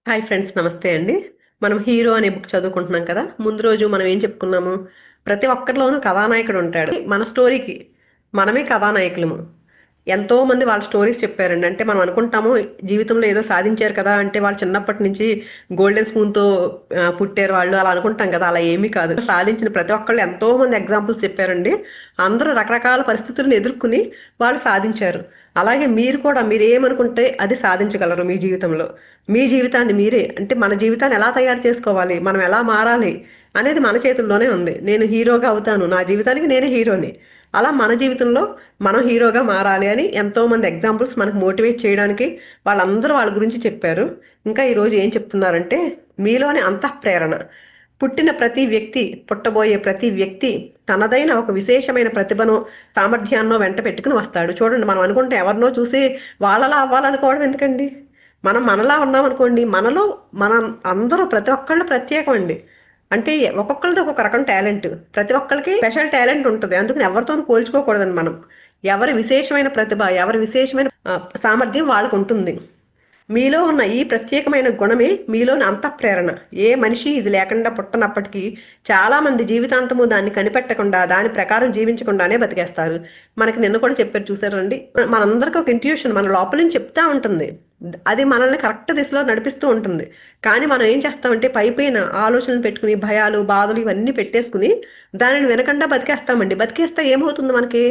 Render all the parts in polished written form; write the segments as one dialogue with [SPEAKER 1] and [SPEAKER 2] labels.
[SPEAKER 1] Hi friends, నమస్తే అండి. మనం హీరో అనే బుక్ చదువుకుంటున్నాం కదా. ముందు రోజు మనం ఏం చెప్పుకున్నాము? ప్రతి ఒక్కరిలోనూ కథానాయకుడు ఉంటాడు. మన స్టోరీకి మనమే కథానాయకులము. ఎంతో మంది వాళ్ళ స్టోరీస్ చెప్పారండి. అంటే మనం అనుకుంటాము జీవితంలో ఏదో సాధించారు కదా, అంటే వాళ్ళు చిన్నప్పటి నుంచి గోల్డెన్ స్పూన్తో పుట్టారు వాళ్ళు, అలా అనుకుంటాం కదా. అలా ఏమీ కాదు. సాధించిన ప్రతి ఒక్కళ్ళు ఎంతో మంది ఎగ్జాంపుల్స్ చెప్పారండి. అందరూ రకరకాల పరిస్థితులను ఎదుర్కొని వాళ్ళు సాధించారు. అలాగే మీరు కూడా మీరు ఏమనుకుంటే అది సాధించగలరు మీ జీవితంలో. మీ జీవితాన్ని మీరే, అంటే మన జీవితాన్ని ఎలా తయారు చేసుకోవాలి, మనం ఎలా మారాలి అనేది మన చేతుల్లోనే ఉంది. నేను హీరోగా అవుతాను, నా జీవితానికి నేనే హీరోని. అలా మన జీవితంలో మనం హీరోగా మారాలి అని ఎంతో మంది ఎగ్జాంపుల్స్ మనకు మోటివేట్ చేయడానికి వాళ్ళందరూ వాళ్ళ గురించి చెప్పారు. ఇంకా ఈరోజు ఏం చెప్తున్నారంటే, మీలోని అంతఃప్రేరణ. పుట్టిన ప్రతి వ్యక్తి, పుట్టబోయే ప్రతి వ్యక్తి తనదైన ఒక విశేషమైన ప్రతిభను, సామర్థ్యాన్నో వెంట పెట్టుకుని వస్తాడు. చూడండి, మనం అనుకుంటే ఎవరినో చూసి వాళ్ళలా అవ్వాలనుకోవడం ఎందుకండి? మనం మనలా ఉన్నామనుకోండి, మనలో మనం అందరూ ప్రతి ఒక్కళ్ళు ప్రత్యేకం అండి. అంటే ఒక్కొక్కరిది ఒక్కొక్క రకం టాలెంట్, ప్రతి ఒక్కరికి స్పెషల్ టాలెంట్ ఉంటుంది. అందుకని ఎవరితో పోల్చుకోకూడదని మనం. ఎవరి విశేషమైన ప్రతిభ, ఎవరి విశేషమైన సామర్థ్యం వాళ్ళకు ఉంటుంది. మీలో ఉన్న ఈ ప్రత్యేకమైన గుణమే మీలోని అంతఃప్రేరణ. ఏ మనిషి ఇది లేకుండా పుట్టనప్పటికీ చాలా మంది జీవితాంతము దాన్ని కనిపెట్టకుండా, దాని ప్రకారం జీవించకుండానే బతికేస్తారు. మనకి నిన్న కూడా చెప్పారు, చూసారండి. మనందరికీ ఒక ఇంట్యూషన్ మన లోపల నుంచి చెప్తా ఉంటుంది. అది మనల్ని కరెక్ట్ దిశలో నడిపిస్తూ ఉంటుంది. కానీ మనం ఏం చేస్తామంటే పైపైన ఆలోచనలు పెట్టుకుని, భయాలు, బాధలు ఇవన్నీ పెట్టేసుకుని దానిని వినకుండా బతికేస్తామండి. బతికేస్తే ఏమవుతుంది? మనకి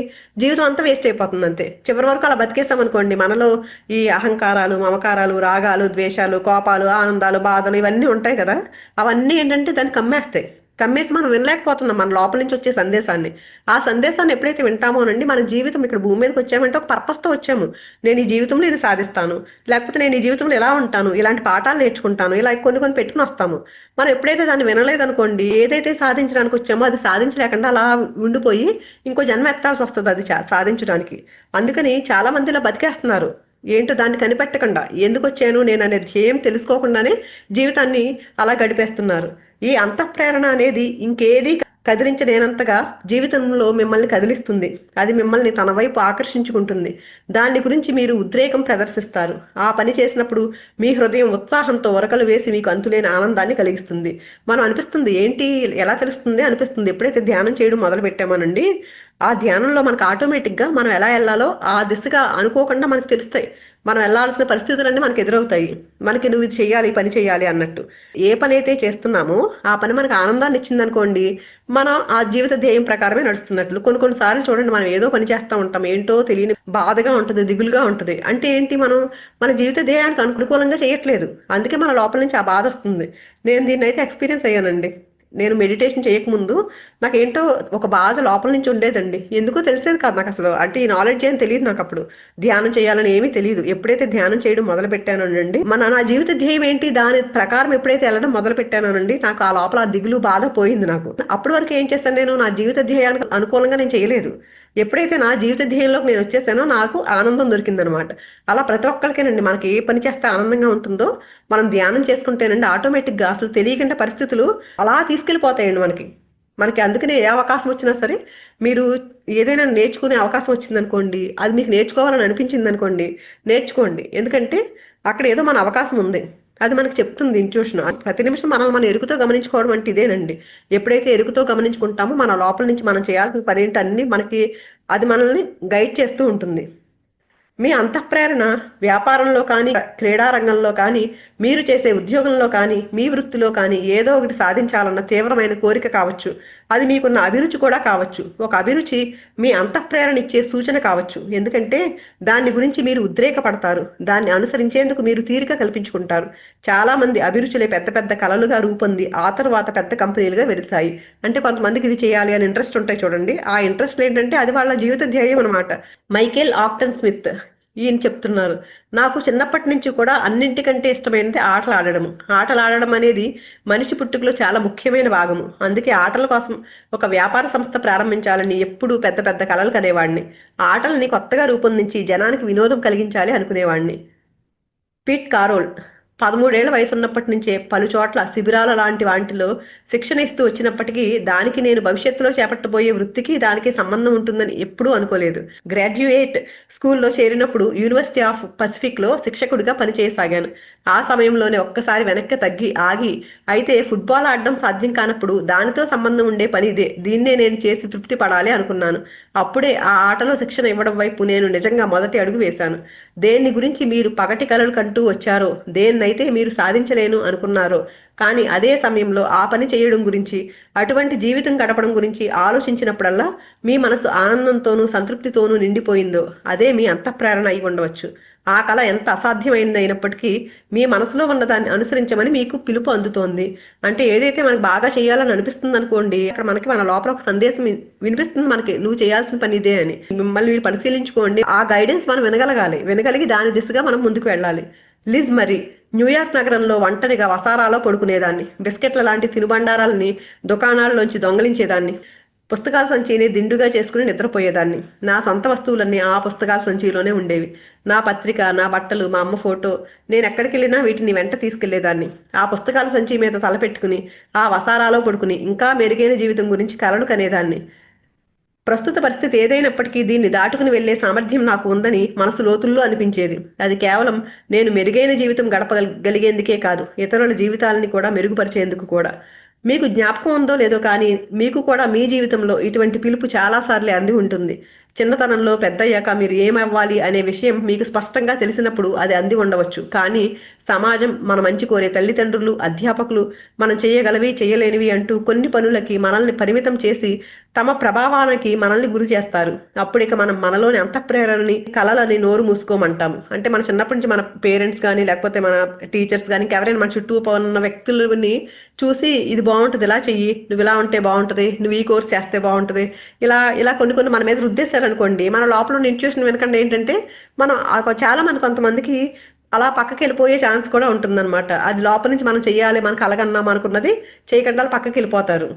[SPEAKER 1] జీవితం అంతా వేస్ట్ అయిపోతుంది అంతే. చివరి వరకు అలా బతికేస్తామనుకోండి, మనలో ఈ అహంకారాలు, మమకారాలు, రాగాలు, ద్వేషాలు, కోపాలు, ఆనందాలు, బాధలు ఇవన్నీ ఉంటాయి కదా. అవన్నీ ఏంటంటే దాన్ని కమ్మేస్తాయి. కమ్మేసి మనం వినలేకపోతున్నాం మన లోపల నుంచి వచ్చే సందేశాన్ని. ఆ సందేశాన్ని ఎప్పుడైతే వింటామోనండి, మన జీవితం ఇక్కడ భూమి మీదకి వచ్చామంటే ఒక పర్పస్తో వచ్చాము. నేను ఈ జీవితంలో ఇది సాధిస్తాను, లేకపోతే నేను ఈ జీవితంలో ఎలా ఉంటాను, ఇలాంటి పాఠాలు నేర్చుకుంటాను, ఇలా కొన్ని కొన్ని పెట్టుకుని వస్తాము. మనం ఎప్పుడైతే దాన్ని వినలేదనుకోండి, ఏదైతే సాధించడానికి వచ్చామో అది సాధించలేకుండా అలా ఉండిపోయి ఇంకో జన్మ ఎత్తాల్సి వస్తుంది అది సాధించడానికి. అందుకని చాలా మంది ఇలా బతికేస్తున్నారు. ఏంటో దాన్ని కనిపెట్టకుండా, ఎందుకు వచ్చాను నేను అనే ధ్యేయం తెలుసుకోకుండానే జీవితాన్ని అలా గడిపేస్తున్నారు. ఈ అంతఃప్రేరణ అనేది ఇంకేది కదిలించలేనంతగా జీవితంలో మిమ్మల్ని కదిలిస్తుంది. అది మిమ్మల్ని తన వైపు ఆకర్షించుకుంటుంది. దాని గురించి మీరు ఉద్రేకం ప్రదర్శిస్తారు. ఆ పని చేసినప్పుడు మీ హృదయం ఉత్సాహంతో ఉరకలు వేసి మీకు అంతులేని ఆనందాన్ని కలిగిస్తుంది. మనం అనిపిస్తుంది, ఏంటి ఎలా తెలుస్తుంది అనిపిస్తుంది ఎప్పుడైతే ధ్యానం చేయడం మొదలు పెట్టామోనండి. ఆ ధ్యానంలో మనకు ఆటోమేటిక్గా మనం ఎలా వెళ్ళాలో ఆ దిశగా అనుకోకుండా మనకు తెలుస్తాయి. మనం వెళ్ళాల్సిన పరిస్థితులన్నీ మనకు ఎదురవుతాయి. మనకి నువ్వు ఇది చేయాలి, పని చేయాలి అన్నట్టు. ఏ పని అయితే చేస్తున్నామో ఆ పని మనకు ఆనందాన్ని ఇచ్చిందనుకోండి, మనం ఆ జీవిత ధ్యేయం ప్రకారమే నడుస్తున్నట్లు. కొన్నిసార్లు చూడండి, మనం ఏదో పని చేస్తూ ఉంటాం, ఏంటో తెలియని బాధగా ఉంటుంది, దిగులుగా ఉంటుంది. అంటే ఏంటి, మనం మన జీవిత ధ్యేయానికి అనుకూలంగా చేయట్లేదు. అందుకే మన లోపల నుంచి ఆ బాధ వస్తుంది. నేను దీన్ని అయితే ఎక్స్పీరియన్స్ అయ్యానండి. నేను మెడిటేషన్ చేయకముందు నాకేంటో ఒక బాధ లోపల నుంచి ఉండేదండి. ఎందుకో తెలిసేది కాదు నాకు అసలు. అంటే ఈ నాలెడ్జ్ ఏం తెలియదు నాకు అప్పుడు. ధ్యానం చేయాలని ఏమీ తెలియదు. ఎప్పుడైతే ధ్యానం చేయడం మొదలు పెట్టానోనండి, నా జీవిత ధ్యేయం ఏంటి దాని ప్రకారం ఎప్పుడైతే వెళ్ళడం మొదలు పెట్టానోనండి, నాకు ఆ లోపల ఆ దిగులు, బాధ పోయింది నాకు. అప్పటి వరకు ఏం చేశాను, నేను నా జీవిత ధ్యేయానికి అనుకూలంగా నేను చేయలేదు. ఎప్పుడైతే నా జీవిత ధ్యేయంలోకి నేను వచ్చేసానో నాకు ఆనందం దొరికిందనమాట. అలా ప్రతి ఒక్కరికేనండి, మనకి ఏ పని చేస్తే ఆనందంగా ఉంటుందో మనం ధ్యానం చేసుకుంటేనండి ఆటోమేటిక్గా అసలు తెలియకుండా పరిస్థితులు అలా తీసుకెళ్ళిపోతాయండి మనకి. అందుకనే ఏ అవకాశం వచ్చినా సరే, మీరు ఏదైనా నేర్చుకునే అవకాశం వచ్చిందనుకోండి, అది మీకు నేర్చుకోవాలని అనిపించింది అనుకోండి, నేర్చుకోండి. ఎందుకంటే అక్కడ ఏదో మన అవకాశం ఉంది, అది మనకు చెప్తుంది ఇంట్యూషన్. ప్రతి నిమిషం మనల్ని మనం ఎరుకుతో గమనించుకోవడం అంటే ఇదేనండి. ఎప్పుడైతే ఎరుకుతో గమనించుకుంటామో మన లోపల నుంచి మనం చేయాల్సిన పని ఏంటి అన్ని మనకి అది మనల్ని గైడ్ చేస్తూ ఉంటుంది. మీ అంతఃప్రేరణ వ్యాపారంలో కానీ, క్రీడా రంగంలో కానీ, మీరు చేసే ఉద్యోగంలో కానీ, మీ వృత్తిలో కానీ ఏదో ఒకటి సాధించాలన్న తీవ్రమైన కోరిక కావచ్చు. అది మీకున్న అభిరుచి కూడా కావచ్చు. ఒక అభిరుచి మీ అంతఃప్రేరణ ఇచ్చే సూచన కావచ్చు. ఎందుకంటే దాని గురించి మీరు ఉద్రేకపడతారు. దాన్ని అనుసరించేందుకు మీరు తీరిక కల్పించుకుంటారు. చాలా మంది అభిరుచులే పెద్ద పెద్ద కళలుగా రూపొంది ఆ తర్వాత పెద్ద కంపెనీలుగా వెలిసాయి. అంటే కొంతమందికి ఇది చేయాలి అని ఇంట్రెస్ట్ ఉంటాయి చూడండి. ఆ ఇంట్రెస్ట్ ఏంటంటే అది వాళ్ళ జీవిత ధ్యేయం అనమాట. మైకేల్ ఆక్టన్ స్మిత్ ఈయన చెప్తున్నారు, నాకు చిన్నప్పటి నుంచి కూడా అన్నింటికంటే ఇష్టమైనది ఆటలు ఆడడం. ఆటలు ఆడడం అనేది మనిషి పుట్టుకలో చాలా ముఖ్యమైన భాగము. అందుకే ఆటల కోసం ఒక వ్యాపార సంస్థ ప్రారంభించాలని ఎప్పుడూ పెద్ద పెద్ద కలలు కనేవాడిని. ఆటల్ని కొత్తగా రూపొందించి జనానికి వినోదం కలిగించాలి అనుకునేవాడిని. పీట్ కారోల్ 13 ఏళ్ల వయసు ఉన్నప్పటి నుంచే పలు చోట్ల శిబిరాల లాంటి వాటిలో శిక్షణ ఇస్తూ వచ్చినప్పటికీ దానికి నేను భవిష్యత్తులో చేపట్టబోయే వృత్తికి దానికి సంబంధం ఉంటుందని ఎప్పుడూ అనుకోలేదు. గ్రాడ్యుయేట్ స్కూల్లో చేరినప్పుడు యూనివర్సిటీ ఆఫ్ పసిఫిక్లో శిక్షకుడిగా పనిచేయసాగాను. ఆ సమయంలోనే ఒక్కసారి వెనక్కి తగ్గి ఆగి, అయితే ఫుట్బాల్ ఆడడం సాధ్యం కానప్పుడు దానితో సంబంధం ఉండే పని ఇదే, దీన్నే నేను చేసి తృప్తి పడాలి అనుకున్నాను. అప్పుడే ఆ ఆటలో శిక్షణ ఇవ్వడం వైపు నేను నిజంగా మొదటి అడుగు వేశాను. దేన్ని గురించి మీరు పగటి కలలు కంటూ వచ్చారో, దేన్నైతే మీరు సాధించలేను అనుకున్నారో, కానీ అదే సమయంలో ఆ పని చేయడం గురించి, అటువంటి జీవితం గడపడం గురించి ఆలోచించినప్పుడల్లా మీ మనసు ఆనందంతోనూ సంతృప్తితోనూ నిండిపోయిందో, అదే మీ అంతఃప్రేరణ అయి ఉండవచ్చు. ఆ కళ ఎంత అసాధ్యమైనదైనప్పటికీ మీ మనసులో ఉన్నదాన్ని అనుసరించమని మీకు పిలుపు అందుతోంది. అంటే ఏదైతే మనకు బాగా చేయాలని అనిపిస్తుంది అనుకోండి, అక్కడ మనకి మన లోపల ఒక సందేశం వినిపిస్తుంది మనకి, నువ్వు చేయాల్సిన పని ఇదే అని. మిమ్మల్ని మీరు పరిశీలించుకోండి. ఆ గైడెన్స్ మనం వినగలగాలి, వినగలిగి దాని దిశగా మనం ముందుకు వెళ్ళాలి. లిజ్ మరి న్యూయార్క్ నగరంలో ఒంటరిగా వసారాలో పడుకునేదాన్ని. బిస్కెట్ల లాంటి తినుబండారాలని దుకాణాల్లోంచి దొంగలించేదాన్ని. పుస్తకాల సంచిని దిండుగా చేసుకుని నిద్రపోయేదాన్ని. నా సొంత వస్తువులన్నీ ఆ పుస్తకాల సంచిలోనే ఉండేవి. నా పత్రిక, నా బట్టలు, మా అమ్మ ఫోటో. నేను ఎక్కడికి వెళ్ళినా వీటిని వెంట తీసుకెళ్లేదాన్ని. ఆ పుస్తకాల సంచి మీద తలపెట్టుకుని ఆ వసారాలో పడుకుని ఇంకా మెరుగైన జీవితం గురించి కలలు కనేదాన్ని. ప్రస్తుత పరిస్థితి ఏదైనప్పటికీ దీన్ని దాటుకుని వెళ్లే సామర్థ్యం నాకు ఉందని మనసు లోతుల్లో అనిపించేది. అది కేవలం నేను మెరుగైన జీవితం గడపగలిగేందుకే కాదు, ఇతరుల జీవితాలని కూడా మెరుగుపరిచేందుకు కూడా. మీకు జ్ఞాపకం ఉందో లేదో కానీ మీకు కూడా మీ జీవితంలో ఇటువంటి పిలుపు చాలాసార్లు అంది ఉంటుంది. చిన్నతనంలో పెద్దయ్యాక మీరు ఏమవ్వాలి అనే విషయం మీకు స్పష్టంగా తెలిసినప్పుడు అది అంది ఉండవచ్చు. కానీ సమాజం, మన మంచి కోరే తల్లిదండ్రులు, అధ్యాపకులు మనం చేయగలవి చేయలేనివి అంటూ కొన్ని పనులకి మనల్ని పరిమితం చేసి తమ ప్రభావానికి మనల్ని గురి చేస్తారు. అప్పుడిక మనం మనలోని అంతఃప్రేరణని, కలలని నోరు మూసుకోమంటాము. అంటే మన చిన్నప్పటి నుంచి మన పేరెంట్స్ కానీ లేకపోతే మన టీచర్స్ కానీ ఎవరైనా మన చుట్టూ ఉన్న వ్యక్తులని చూసి ఇది బాగుంటుంది, ఇలా చెయ్యి, నువ్వు ఇలా ఉంటే బాగుంటుంది, నువ్వు ఈ కోర్స్ చేస్తే బాగుంటుంది, ఇలా ఇలా కొన్ని మన మీద రుద్దేశారనుకోండి, మన లోపల ఉన్న ఇంట్యూషన్ వెనకండి ఏంటంటే మనం చాలా మంది కొంతమందికి అలా పక్కకి వెళ్ళిపోయే ఛాన్స్ కూడా ఉంటుందన్నమాట. అది లోపల నుంచి మనం చెయ్యాలి, మనకు కలగన్నాం అనుకున్నది చేయకుండా పక్కకి వెళ్ళిపోతారు.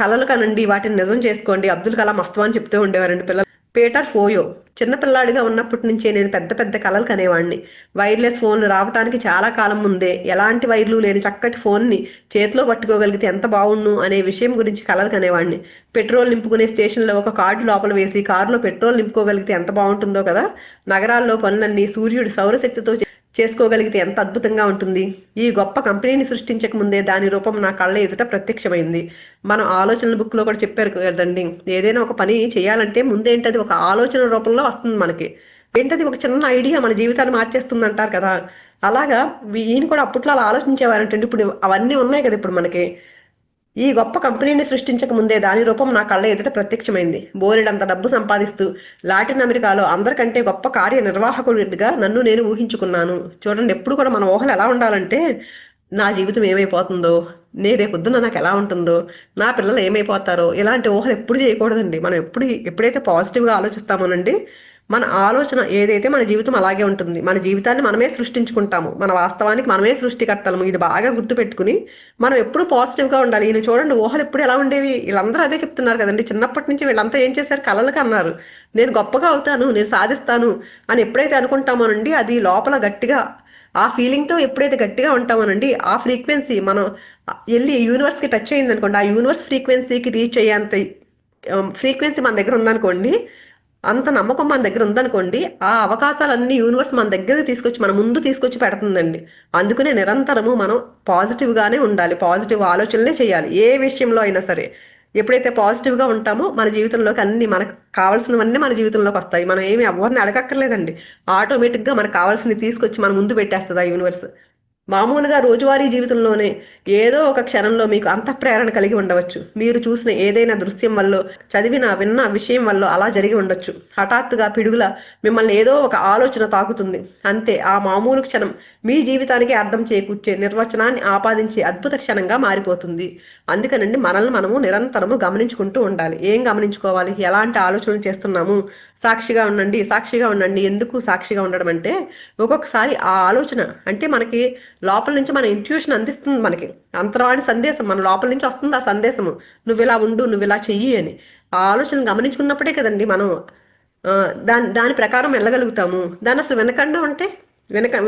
[SPEAKER 1] కలలు కనండి, వాటిని నిజం చేసుకోండి. అబ్దుల్ కలాం మస్తు అని చెప్తూ ఉండేవారండి పిల్లలు. పీటర్ ఫోయో, చిన్నపిల్లాడిగా ఉన్నప్పటి నుంచే నేను పెద్ద పెద్ద కలలు కనేవాడిని. వైర్లెస్ ఫోన్లు రావడానికి చాలా కాలం ముందే ఎలాంటి వైర్లు లేని చక్కటి ఫోన్ని చేతిలో పట్టుకోగలిగితే ఎంత బాగుండు అనే విషయం గురించి కలలు కనేవాడిని. పెట్రోల్ నింపుకునే స్టేషన్లో ఒక కార్డు లోపల వేసి కారులో పెట్రోల్ నింపుకోగలిగితే ఎంత బాగుంటుందో కదా. నగరాల్లో పనులన్నీ సూర్యుడి సౌరశక్తితో చేసుకోగలిగితే ఎంత అద్భుతంగా ఉంటుంది. ఈ గొప్ప కంపెనీని సృష్టించక ముందే దాని రూపం నా కళ్ళ ఎదుట ప్రత్యక్షమైంది. మనం ఆలోచనల బుక్లో కూడా చెప్పారు కదండి, ఏదైనా ఒక పని చేయాలంటే ముందేంటది ఒక ఆలోచన రూపంలో వస్తుంది మనకి. ఏంటది ఒక చిన్న ఐడియా మన జీవితాన్ని మార్చేస్తుంది అంటారు కదా. అలాగా ఈయన కూడా అప్పట్లో అలా ఆలోచించేవారంటే ఇప్పుడు అవన్నీ ఉన్నాయి కదా ఇప్పుడు మనకి. ఈ గొప్ప కంపెనీని సృష్టించక ముందే దాని రూపం నా కళ్ళ ఎదుట ప్రత్యక్షమైంది. బోలెడంత డబ్బు సంపాదిస్తూ లాటిన్ అమెరికాలో అందరికంటే గొప్ప కార్యనిర్వాహకుడిగా నన్ను నేను ఊహించుకున్నాను. చూడండి, ఎప్పుడు కూడా మన ఊహలు ఎలా ఉండాలంటే, నా జీవితం ఏమైపోతుందో, రేపొద్దున నాకు ఎలా ఉంటుందో, నా పిల్లలు ఏమైపోతారో, ఇలాంటి ఊహలు ఎప్పుడు చేయకూడదండి. మనం ఎప్పుడైతే పాజిటివ్గా ఆలోచిస్తామోనండి, మన ఆలోచన ఏదైతే మన జీవితం అలాగే ఉంటుంది. మన జీవితాన్ని మనమే సృష్టించుకుంటాము, మన వాస్తవానికి మనమే సృష్టికర్తలము. ఇది బాగా గుర్తుపెట్టుకుని మనం ఎప్పుడు పాజిటివ్గా ఉండాలి. ఈయన చూడండి, ఊహలు ఎప్పుడు ఎలా ఉండేవి, వీళ్ళందరూ అదే చెప్తున్నారు కదండి. చిన్నప్పటి నుంచి వీళ్ళంతా ఏం చేశారు, కలలకు అన్నారు నేను గొప్పగా అవుతాను, నేను సాధిస్తాను అని ఎప్పుడైతే అనుకుంటామోనండి, అది లోపల గట్టిగా ఆ ఫీలింగ్తో ఎప్పుడైతే గట్టిగా ఉంటామోనండి, ఆ ఫ్రీక్వెన్సీ మనం వెళ్ళి యూనివర్స్కి టచ్ అయ్యింది అనుకోండి, ఆ యూనివర్స్ ఫ్రీక్వెన్సీకి రీచ్ అయ్యేంత ఫ్రీక్వెన్సీ మన దగ్గర ఉందనుకోండి, అంత నమ్మకం మన దగ్గర ఉందనుకోండి, ఆ అవకాశాలన్నీ యూనివర్స్ మన దగ్గర తీసుకొచ్చి మన ముందు తీసుకొచ్చి పెడుతుందండి. అందుకనే నిరంతరము మనం పాజిటివ్గానే ఉండాలి, పాజిటివ్ ఆలోచనలే చేయాలి ఏ విషయంలో అయినా సరే. ఎప్పుడైతే పాజిటివ్గా ఉంటామో మన జీవితంలోకి అన్ని మనకు కావాల్సినవన్నీ మన జీవితంలోకి వస్తాయి. మనం ఏమి ఎవరిని అడగక్కర్లేదండి, ఆటోమేటిక్గా మనకు కావాల్సినవి తీసుకొచ్చి మన ముందు పెట్టేస్తుంది ఆ యూనివర్స్. మామూలుగా రోజువారీ జీవితంలోనే ఏదో ఒక క్షణంలో మీకు అంతఃప్రేరణ కలిగి ఉండవచ్చు. మీరు చూసిన ఏదైనా దృశ్యం వల్ల, చదివిన విన్న విషయం వల్ల అలా జరిగి ఉండొచ్చు. హఠాత్తుగా పిడుగుల మిమ్మల్ని ఏదో ఒక ఆలోచన తాకుతుంది. అంతే, ఆ మామూలు క్షణం మీ జీవితానికి అర్థం చేకూర్చే, నిర్వచనాన్ని ఆపాదించే అద్భుత క్షణంగా మారిపోతుంది. అందుకనండి మనల్ని మనము నిరంతరము గమనించుకుంటూ ఉండాలి. ఏం గమనించుకోవాలి, ఎలాంటి ఆలోచనలు చేస్తున్నాము. సాక్షిగా ఉండండి, సాక్షిగా ఉండండి. ఎందుకు సాక్షిగా ఉండడం అంటే, ఒక్కొక్కసారి ఆ ఆలోచన అంటే మనకి లోపల నుంచి మన ఇంట్యూషన్ అందిస్తుంది, మనకి అంతర్వాణి సందేశం మన లోపల నుంచి వస్తుంది. ఆ సందేశము నువ్వు ఇలా ఉండు, నువ్వు ఇలా చెయ్యి అని. ఆ ఆలోచన గమనించుకున్నప్పుడే కదండి మనం దాని ప్రకారం వెళ్ళగలుగుతాము. దాన్ని అసలు వినకుండా ఉంటే,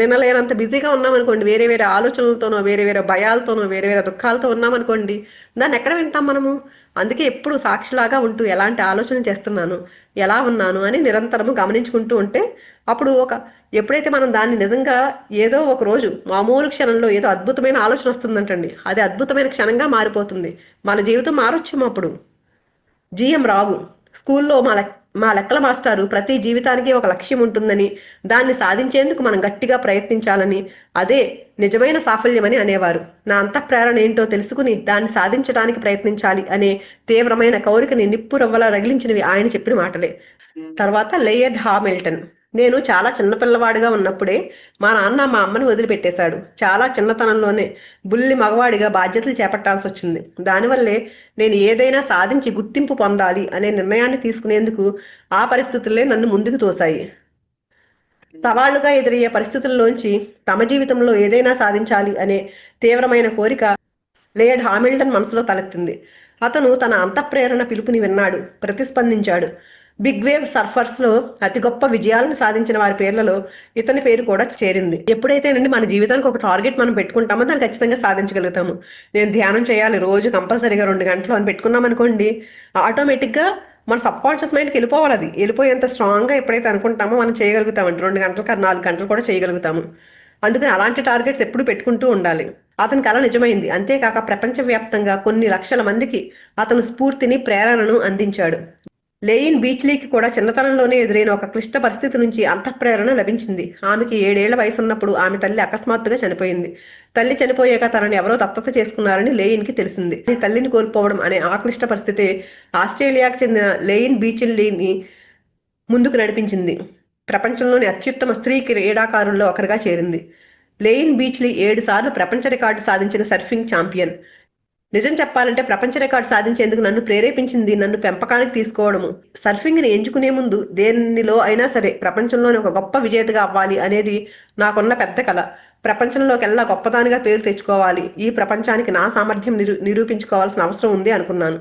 [SPEAKER 1] వినలేనంత బిజీగా ఉన్నామనుకోండి, వేరే వేరే ఆలోచనలతోనో, వేరే వేరే భయాలతోనో, వేరే వేరే దుఃఖాలతో ఉన్నామనుకోండి, దాన్ని ఎక్కడ వింటాం మనము. అందుకే ఎప్పుడు సాక్షిలాగా ఉంటూ ఎలాంటి ఆలోచన చేస్తున్నాను, ఎలా ఉన్నాను అని నిరంతరము గమనించుకుంటూ ఉంటే అప్పుడు ఎప్పుడైతే మనం దాన్ని నిజంగా ఏదో ఒక రోజు మామూలు క్షణంలో ఏదో అద్భుతమైన ఆలోచన వస్తుందంటండి, అది అద్భుతమైన క్షణంగా మారిపోతుంది. మన జీవితం మారొచ్చేమో అప్పుడు. జిఎం రావు స్కూల్లో మా లెక్కల మాస్టారు ప్రతి జీవితానికి ఒక లక్ష్యం ఉంటుందని, దాన్ని సాధించేందుకు మనం గట్టిగా ప్రయత్నించాలని, అదే నిజమైన సాఫల్యమని అనేవారు. నా అంతఃప్రేరణ ఏంటో తెలుసుకుని దాన్ని సాధించడానికి ప్రయత్నించాలి అనే తీవ్రమైన కోరికని నిప్పురవ్వలా రగిలించినవి ఆయన చెప్పిన మాటలే. తర్వాత లేయర్డ్ హామిల్టన్. నేను చాలా చిన్నపిల్లవాడిగా ఉన్నప్పుడే మా నాన్న మా అమ్మని వదిలిపెట్టేశాడు. చాలా చిన్నతనంలోనే బుల్లి మగవాడిగా బాధ్యతలు చేపట్టాల్సి వచ్చింది. దానివల్లే నేను ఏదైనా సాధించి గుర్తింపు పొందాలి అనే నిర్ణయాన్ని తీసుకునేందుకు ఆ పరిస్థితులే నన్ను ముందుకు తోశాయి. సవాళ్లుగా ఎదురయ్యే పరిస్థితుల్లోంచి తమ జీవితంలో ఏదైనా సాధించాలి అనే తీవ్రమైన కోరిక లేయర్డ్ హామిల్టన్ మనసులో తలెత్తింది. అతను తన అంతఃప్రేరణ పిలుపుని విన్నాడు, ప్రతిస్పందించాడు. బిగ్ వేవ్ సర్ఫర్స్ లో అతి గొప్ప విజయాలను సాధించిన వారి పేర్లలో ఇతని పేరు కూడా చేరింది. ఎప్పుడైతేనండి మన జీవితానికి ఒక టార్గెట్ మనం పెట్టుకుంటామో దాన్ని ఖచ్చితంగా సాధించగలుగుతాము. నేను ధ్యానం చేయాలి రోజు కంపల్సరీగా 2 గంటలు అని పెట్టుకున్నాం అనుకోండి, ఆటోమేటిక్గా మన సబ్ కాన్షియస్ మైండ్కి వెళ్ళిపోవాలి. అది వెళ్ళిపోయేంత స్ట్రాంగ్గా ఎప్పుడైతే అనుకుంటామో మనం చేయగలుగుతామండి. 2 గంటలు 4 గంటలు కూడా చేయగలుగుతాము. అందుకని అలాంటి టార్గెట్స్ ఎప్పుడు పెట్టుకుంటూ ఉండాలి. అతని కళ నిజమైంది. అంతేకాక ప్రపంచవ్యాప్తంగా కొన్ని లక్షల మందికి అతను స్ఫూర్తిని, ప్రేరణను అందించాడు. లేయిన్ బీచ్లీకి కూడా చిన్నతనంలోనే ఎదురైన ఒక క్లిష్ట పరిస్థితి నుంచి అంతఃప్రేరణ లభించింది. ఆమెకి 7 ఏళ్ల వయసు ఉన్నప్పుడు ఆమె తల్లి అకస్మాత్తుగా చనిపోయింది. తల్లి చనిపోయాక తనని ఎవరో దత్తత చేసుకున్నారని లేయిన్కి తెలిసింది. తల్లిని కోల్పోవడం అనే ఆ క్లిష్ట పరిస్థితి ఆస్ట్రేలియాకు చెందిన లేయిన్ బీచ్లీని ముందుకు నడిపించింది. ప్రపంచంలోని అత్యుత్తమ స్త్రీ క్రీడాకారుల్లో ఒకరిగా చేరింది. లేయిన్ బీచ్లీ 7 సార్లు ప్రపంచ రికార్డు సాధించిన సర్ఫింగ్ ఛాంపియన్. నిజం చెప్పాలంటే ప్రపంచ రికార్డు సాధించేందుకు నన్ను ప్రేరేపించింది నన్ను పెంపకానికి తీసుకోవడము. సర్ఫింగ్ని ఎంచుకునే ముందు దేనిలో అయినా సరే ప్రపంచంలోని ఒక గొప్ప విజేతగా అవ్వాలి అనేది నాకున్న పెద్ద కళ. ప్రపంచంలోకెల్లా గొప్పదానిగా పేరు తెచ్చుకోవాలి, ఈ ప్రపంచానికి నా సామర్థ్యం నిరూపించుకోవాల్సిన అవసరం ఉంది అనుకున్నాను.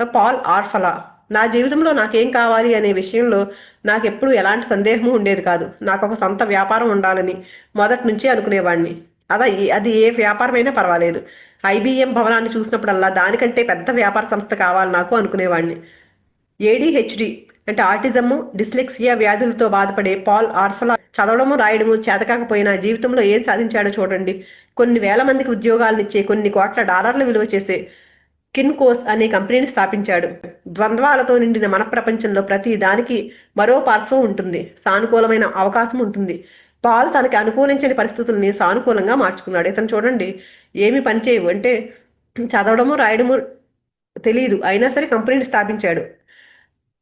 [SPEAKER 1] పాల్ ఆర్ఫలా. నా జీవితంలో నాకేం కావాలి అనే విషయంలో నాకెప్పుడు ఎలాంటి సందేహము ఉండేది కాదు. నాకు ఒక సొంత వ్యాపారం ఉండాలని మొదటి నుంచి అనుకునేవాడిని. అది ఏ వ్యాపారమైనా పర్వాలేదు. ఐబిఎం భవనాన్ని చూసినప్పుడల్లా దానికంటే పెద్ద వ్యాపార సంస్థ కావాలి నాకు అనుకునేవాడిని. ఏడిహెచ్డి అంటే ఆటిజము, డిస్లెక్సియా వ్యాధులతో బాధపడే పాల్ ఆర్ఫలా చదవడము, రాయడము చేతకాకపోయినా జీవితంలో ఏం సాధించాడో చూడండి. కొన్ని వేల మందికి ఉద్యోగాలనిచ్చే, కొన్ని కోట్ల డాలర్ల విలువ చేసే కిన్కోస్ అనే కంపెనీని స్థాపించాడు. ద్వంద్వాలతో నిండిన మన ప్రపంచంలో ప్రతి దానికి మరో పార్శ్వం ఉంటుంది, సానుకూలమైన అవకాశం ఉంటుంది. పాల్ తనకి అనుకూలించని పరిస్థితుల్ని సానుకూలంగా మార్చుకున్నాడు. ఇతను చూడండి, ఏమి పనిచేయవు అంటే చదవడము రాయడము తెలియదు, అయినా సరే కంపెనీని స్థాపించాడు.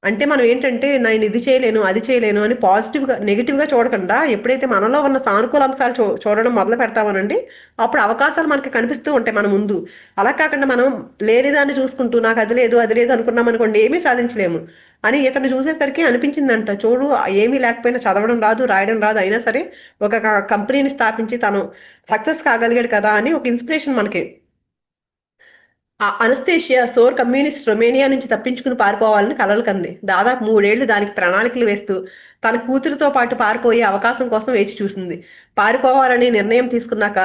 [SPEAKER 1] అంటే మనం ఏంటంటే నేను ఇది చేయలేను అది చేయలేను అని పాజిటివ్గా నెగిటివ్గా చూడకుండా ఎప్పుడైతే మనలో ఉన్న సానుకూల అంశాలు చూడడం మొదలు పెడతామనండి, అప్పుడు అవకాశాలు మనకి కనిపిస్తూ ఉంటాయి మన ముందు. అలా కాకుండా మనం లేనిదాన్ని చూసుకుంటూ నాకు అది లేదు అది లేదు అనుకున్నాం అనుకోండి, ఏమీ సాధించలేము. అని ఇతను చూసేసరికి అనిపించిందంట, చూడు ఏమీ లేకపోయినా చదవడం రాదు రాయడం రాదు అయినా సరే ఒక కంపెనీని స్థాపించి తను సక్సెస్ కాగలిగాడు కదా అని ఒక ఇన్స్పిరేషన్ మనకి. అనస్థేషియా సోర్ కమ్యూనిస్ట్ రొమేనియా నుంచి తప్పించుకుని పారిపోవాలని కలలు కంది. దాదాపు 3 ఏళ్లు దానికి ప్రణాళికలు వేస్తూ తన కూతురితో పాటు పారిపోయే అవకాశం కోసం వేచి చూసింది. పారిపోవాలని నిర్ణయం తీసుకున్నాక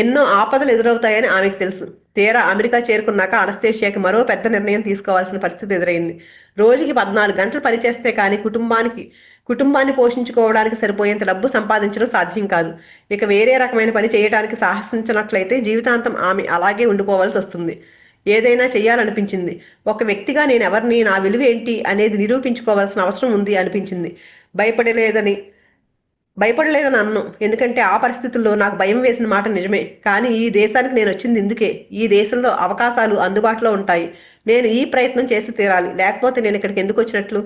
[SPEAKER 1] ఎన్నో ఆపదలు ఎదురవుతాయని ఆమెకు తెలుసు. తీరా అమెరికా చేరుకున్నాక అనస్థేషియాకి మరో పెద్ద నిర్ణయం తీసుకోవాల్సిన పరిస్థితి ఎదురైంది. రోజుకి 14 గంటలు పనిచేస్తే కానీ కుటుంబాన్ని పోషించుకోవడానికి సరిపోయేంత డబ్బు సంపాదించడం సాధ్యం కాదు. ఇక వేరే రకమైన పని చేయడానికి సాహసించినట్లయితే జీవితాంతం ఆమె అలాగే ఉండిపోవాల్సి వస్తుంది. ఏదైనా చెయ్యాలనిపించింది. ఒక వ్యక్తిగా నేను ఎవరిని, నా విలువ ఏంటి అనేది నిరూపించుకోవాల్సిన అవసరం ఉంది అనిపించింది. భయపడలేదని అన్నం, ఎందుకంటే ఆ పరిస్థితుల్లో నాకు భయం వేసిన మాట నిజమే. కానీ ఈ దేశానికి నేను వచ్చింది ఇందుకే. ఈ దేశంలో అవకాశాలు అందుబాటులో ఉంటాయి, నేను ఈ ప్రయత్నం చేసి తీరాలి, లేకపోతే నేను ఇక్కడికి ఎందుకు వచ్చినట్లు?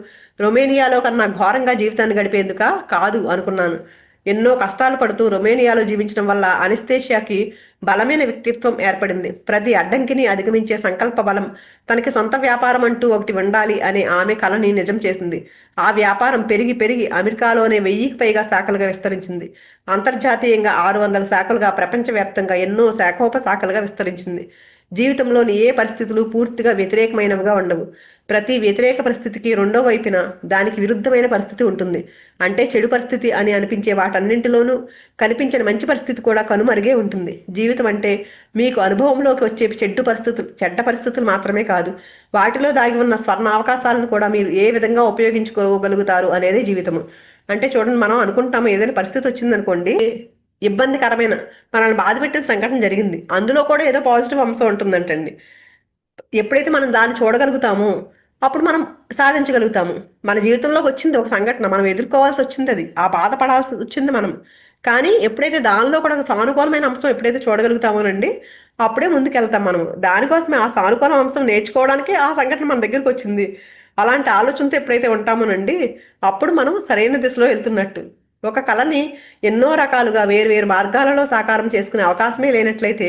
[SPEAKER 1] రొమేనియాలో కన్నా ఘోరంగా జీవితాన్ని గడిపేందుక కాదు అనుకున్నాను. ఎన్నో కష్టాలు పడుతూ రొమేనియాలో జీవించడం వల్ల అనస్థేషియాకి బలమైన వ్యక్తిత్వం ఏర్పడింది. ప్రతి అడ్డంకిని అధిగమించే సంకల్ప బలం, తనకి సొంత వ్యాపారం అంటూ ఒకటి ఉండాలి అనే ఆమె కలని నిజం చేసింది. ఆ వ్యాపారం పెరిగి పెరిగి అమెరికాలోనే 1000కి పైగా శాఖలుగా విస్తరించింది. అంతర్జాతీయంగా 600 శాఖలుగా, ప్రపంచవ్యాప్తంగా ఎన్నో శాఖోపశాఖలుగా విస్తరించింది. జీవితంలోని ఏ పరిస్థితులు పూర్తిగా వ్యతిరేకమైనవిగా ఉండవు. ప్రతి వ్యతిరేక పరిస్థితికి రెండో వైపున దానికి విరుద్ధమైన పరిస్థితి ఉంటుంది. అంటే చెడు పరిస్థితి అని అనిపించే వాటన్నింటిలోనూ కనిపించిన మంచి పరిస్థితి కూడా కనుమరుగే ఉంటుంది. జీవితం అంటే మీకు అనుభవంలోకి వచ్చే చెడ్డ పరిస్థితులు మాత్రమే కాదు, వాటిలో దాగి ఉన్న స్వర్ణ అవకాశాలను కూడా మీరు ఏ విధంగా ఉపయోగించుకోగలుగుతారు అనేది జీవితము. అంటే చూడండి, మనం అనుకుంటాము ఏదైనా పరిస్థితి వచ్చిందనుకోండి, ఇబ్బందికరమైన మనల్ని బాధ పెట్టిన సంఘటన జరిగింది, అందులో కూడా ఏదో పాజిటివ్ అంశం ఉంటుందంటండి. ఎప్పుడైతే మనం దాన్ని చూడగలుగుతామో అప్పుడు మనం సాధించగలుగుతాము. మన జీవితంలోకి వచ్చింది ఒక సంఘటన, మనం ఎదుర్కోవాల్సి వచ్చింది, అది ఆ బాధపడాల్సి వచ్చింది మనం. కానీ ఎప్పుడైతే దానిలో కూడా ఒక సానుకూలమైన అంశం ఎప్పుడైతే చూడగలుగుతామోనండి, అప్పుడే ముందుకెళ్తాం మనం. దానికోసమే ఆ సానుకూల అంశం నేర్చుకోవడానికి ఆ సంఘటన మన దగ్గరికి వచ్చింది. అలాంటి ఆలోచనతో ఎప్పుడైతే ఉంటామోనండి, అప్పుడు మనం సరైన దిశలో వెళ్తున్నట్టు. ఒక కళని ఎన్నో రకాలుగా వేరు మార్గాలలో సాకారం చేసుకునే అవకాశమే లేనట్లయితే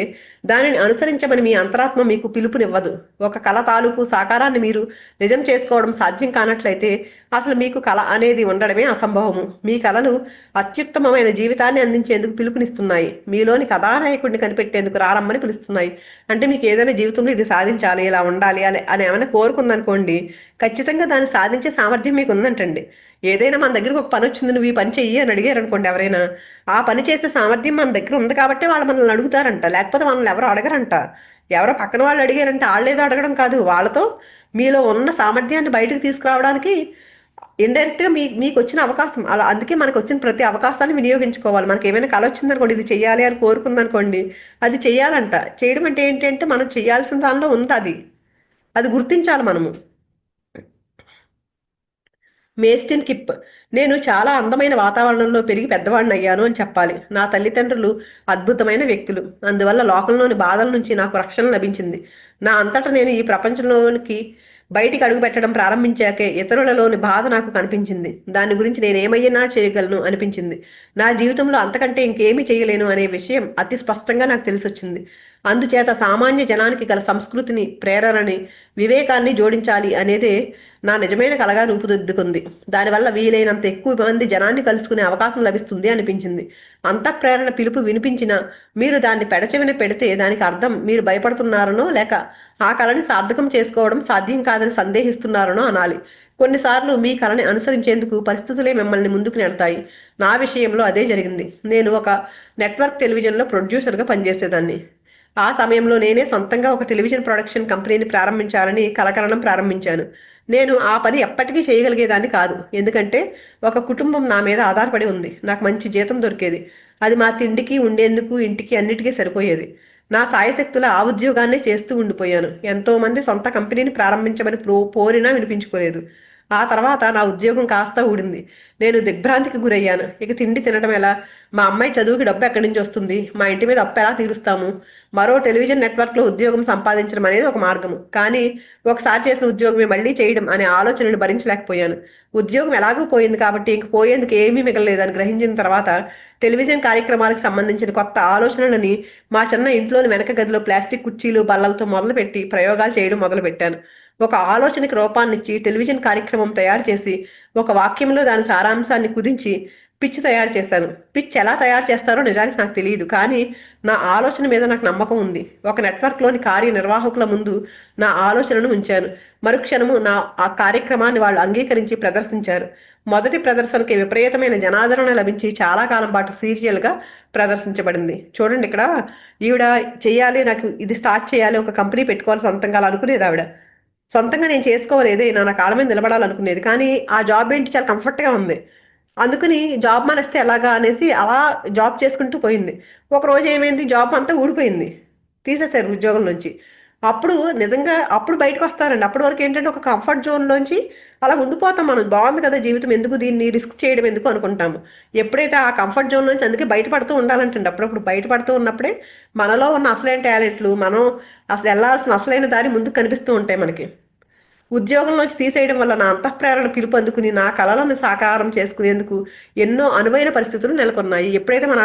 [SPEAKER 1] దానిని అనుసరించమని మీ అంతరాత్మ మీకు పిలుపునివ్వదు. ఒక కళ తాలూకు సాకారాన్ని మీరు నిజం చేసుకోవడం సాధ్యం కానట్లయితే అసలు మీకు కళ అనేది ఉండడమే అసంభవము. మీ కళలు అత్యుత్తమమైన జీవితాన్ని అందించేందుకు పిలుపునిస్తున్నాయి. మీలోని కథానాయకుడిని కనిపెట్టేందుకు రారమ్మని పిలుస్తున్నాయి. అంటే మీకు ఏదైనా జీవితంలో ఇది సాధించాలి, ఇలా ఉండాలి అని ఏమైనా కోరుకుందనుకోండి, ఖచ్చితంగా దాన్ని సాధించే సామర్థ్యం మీకు ఉందంటండి. ఏదైనా మన దగ్గరకు ఒక పని వచ్చింది, నువ్వు ఈ పని చెయ్యి అని అడిగారు అనుకోండి ఎవరైనా, ఆ పని చేసే సామర్థ్యం మన దగ్గర ఉంది కాబట్టి వాళ్ళు మనల్ని అడుగుతారంట, లేకపోతే మనల్ని ఎవరు అడగరంట. ఎవరో పక్కన వాళ్ళు అడిగారంటే వాళ్ళేదో అడగడం కాదు, వాళ్ళతో మీలో ఉన్న సామర్థ్యాన్ని బయటకు తీసుకురావడానికి ఇండైరెక్ట్గా మీకు వచ్చిన అవకాశం అలా. అందుకే మనకు వచ్చిన ప్రతి అవకాశాన్ని వినియోగించుకోవాలి. మనకి ఏమైనా కళ వచ్చిందనుకోండి, ఇది చెయ్యాలి అని కోరుకుందనుకోండి, అది చెయ్యాలంట. చేయడం అంటే ఏంటి అంటే మనం చేయాల్సిన దానిలో ఉంది, అది గుర్తించాలి మనము. మేస్టిన్ కిప్: నేను చాలా అందమైన వాతావరణంలో పెరిగి పెద్దవాడిని అయ్యాను అని చెప్పాలి. నా తల్లిదండ్రులు అద్భుతమైన వ్యక్తులు, అందువల్ల లోకంలోని బాధల నుంచి నాకు రక్షణ లభించింది. నా అంతటా నేను ఈ ప్రపంచంలోనికి బయటికి అడుగు పెట్టడం ప్రారంభించాకే ఇతరులలోని బాధ నాకు కనిపించింది. దాని గురించి నేనేమయ్యినా చేయగలను అనిపించింది. నా జీవితంలో అంతకంటే ఇంకేమీ చేయలేను అనే విషయం అతి స్పష్టంగా నాకు తెలిసొచ్చింది. అందుచేత సామాన్య జనానికి గల సంస్కృతిని, ప్రేరణని, వివేకాన్ని జోడించాలి అనేదే నా నిజమైన కలగా రూపుదిద్దుకుంది. దానివల్ల వీలైనంత ఎక్కువ మంది జనాన్ని కలుసుకునే అవకాశం లభిస్తుంది అనిపించింది. అంతఃప్రేరణ పిలుపు వినిపించినా మీరు దాన్ని పెడచెవిన పెడితే దానికి అర్థం మీరు భయపడుతున్నారనో, లేక ఆ కళని సార్థకం చేసుకోవడం సాధ్యం కాదని సందేహిస్తున్నారనో అనాలి. కొన్నిసార్లు మీ కళని అనుసరించేందుకు పరిస్థితులే మిమ్మల్ని ముందుకు నెడతాయి. నా విషయంలో అదే జరిగింది. నేను ఒక నెట్వర్క్ టెలివిజన్లో ప్రొడ్యూసర్గా పనిచేసేదాన్ని. ఆ సమయంలో నేనే సొంతంగా ఒక టెలివిజన్ ప్రొడక్షన్ కంపెనీని ప్రారంభించాలని కలకరణం ప్రారంభించాను. నేను ఆ పని ఎప్పటికీ చేయగలిగేదాన్ని కాదు, ఎందుకంటే ఒక కుటుంబం నా మీద ఆధారపడి ఉంది. నాకు మంచి జీతం దొరికేది, అది మా తిండికి, ఉండేందుకు, ఇంటికి అన్నిటికీ సరిపోయేది. నా సాయశక్తుల ఆ ఉద్యోగాన్నే చేస్తూ ఉండిపోయాను. ఎంతోమంది సొంత కంపెనీని ప్రారంభించమని పోరినా వినిపించుకోలేదు. ఆ తర్వాత నా ఉద్యోగం కాస్త ఊడింది. నేను దిగ్భ్రాంతికి గురయ్యాను. ఇక తిండి తినడం ఎలా? మా అమ్మాయి చదువుకి డబ్బు ఎక్కడి నుంచి వస్తుంది? మా ఇంటి మీద అప్పు ఎలా తీరుస్తాము? మరో టెలివిజన్ నెట్వర్క్లో ఉద్యోగం సంపాదించడం అనేది ఒక మార్గము, కానీ ఒకసారి చేసిన ఉద్యోగమే మళ్ళీ చేయడం అనే ఆలోచనను భరించలేకపోయాను. ఉద్యోగం ఎలాగూ పోయింది కాబట్టి ఇంక పోయేందుకు ఏమీ మిగలలేదని గ్రహించిన తర్వాత టెలివిజన్ కార్యక్రమాలకు సంబంధించిన కొత్త ఆలోచనలని మా చిన్న ఇంట్లోని వెనక గదిలో ప్లాస్టిక్ కుర్చీలు, బల్లలతో మొదలుపెట్టి ప్రయోగాలు చేయడం మొదలుపెట్టాను. ఒక ఆలోచనకి రూపాన్నిచ్చి టెలివిజన్ కార్యక్రమం తయారు చేసి ఒక వాక్యంలో దాని సారాంశాన్ని కుదించి పిచ్ తయారు చేశాను. పిచ్ ఎలా తయారు చేస్తారో నిజానికి నాకు తెలియదు, కానీ నా ఆలోచన మీద నాకు నమ్మకం ఉంది. ఒక నెట్వర్క్లోని కార్యనిర్వాహకుల ముందు నా ఆలోచనను ఉంచాను. మరుక్షణము ఆ కార్యక్రమాన్ని వాళ్ళు అంగీకరించి ప్రదర్శించారు. మొదటి ప్రదర్శనకి విపరీతమైన జనాదరణ లభించి చాలా కాలం పాటు సీరియల్గా ప్రదర్శించబడింది. చూడండి, ఇక్కడ ఈవిడ చెయ్యాలి, నాకు ఇది స్టార్ట్ చేయాలి, ఒక కంపెనీ పెట్టుకోవాలి సొంతంగా అనుకునేది ఆవిడ. సొంతంగా నేను చేసుకోవాలి, ఏదైనా నా కాళ్ళ మీద నిలబడాలనుకునేది, కానీ ఆ జాబ్ ఏంటి చాలా కంఫర్ట్గా ఉంది. అందుకని జాబ్ మానేస్తే ఎలాగా అనేసి అలా జాబ్ చేసుకుంటూ పోయింది. ఒక రోజు ఏమైంది, జాబ్ అంతా ఊడిపోయింది, తీసేశారు ఉద్యోగం నుంచి. అప్పుడు నిజంగా అప్పుడు బయటకు వస్తారండి. అప్పటి వరకు ఏంటంటే ఒక కంఫర్ట్ జోన్లోంచి అలా ఉండిపోతాం మనం. బాగుంది కదా జీవితం, ఎందుకు దీన్ని రిస్క్ చేయడం ఎందుకు అనుకుంటాము. ఎప్పుడైతే ఆ కంఫర్ట్ జోన్ నుంచి అందుకే బయటపడుతూ ఉండాలంటండి. అప్పుడప్పుడు బయటపడుతూ ఉన్నప్పుడే మనలో ఉన్న అసలైన టాలెంట్లు, మనం అసలు వెళ్ళాల్సిన అసలైన దారి ముందుకు కనిపిస్తూ ఉంటాయి మనకి. ఉద్యోగంలోంచి తీసేయడం వల్ల నా అంతఃప్రేరణ పిలుపు అందుకుని నా కళలను సాకారం చేసుకునేందుకు ఎన్నో అనువైన పరిస్థితులు నెలకొన్నాయి. ఎప్పుడైతే మన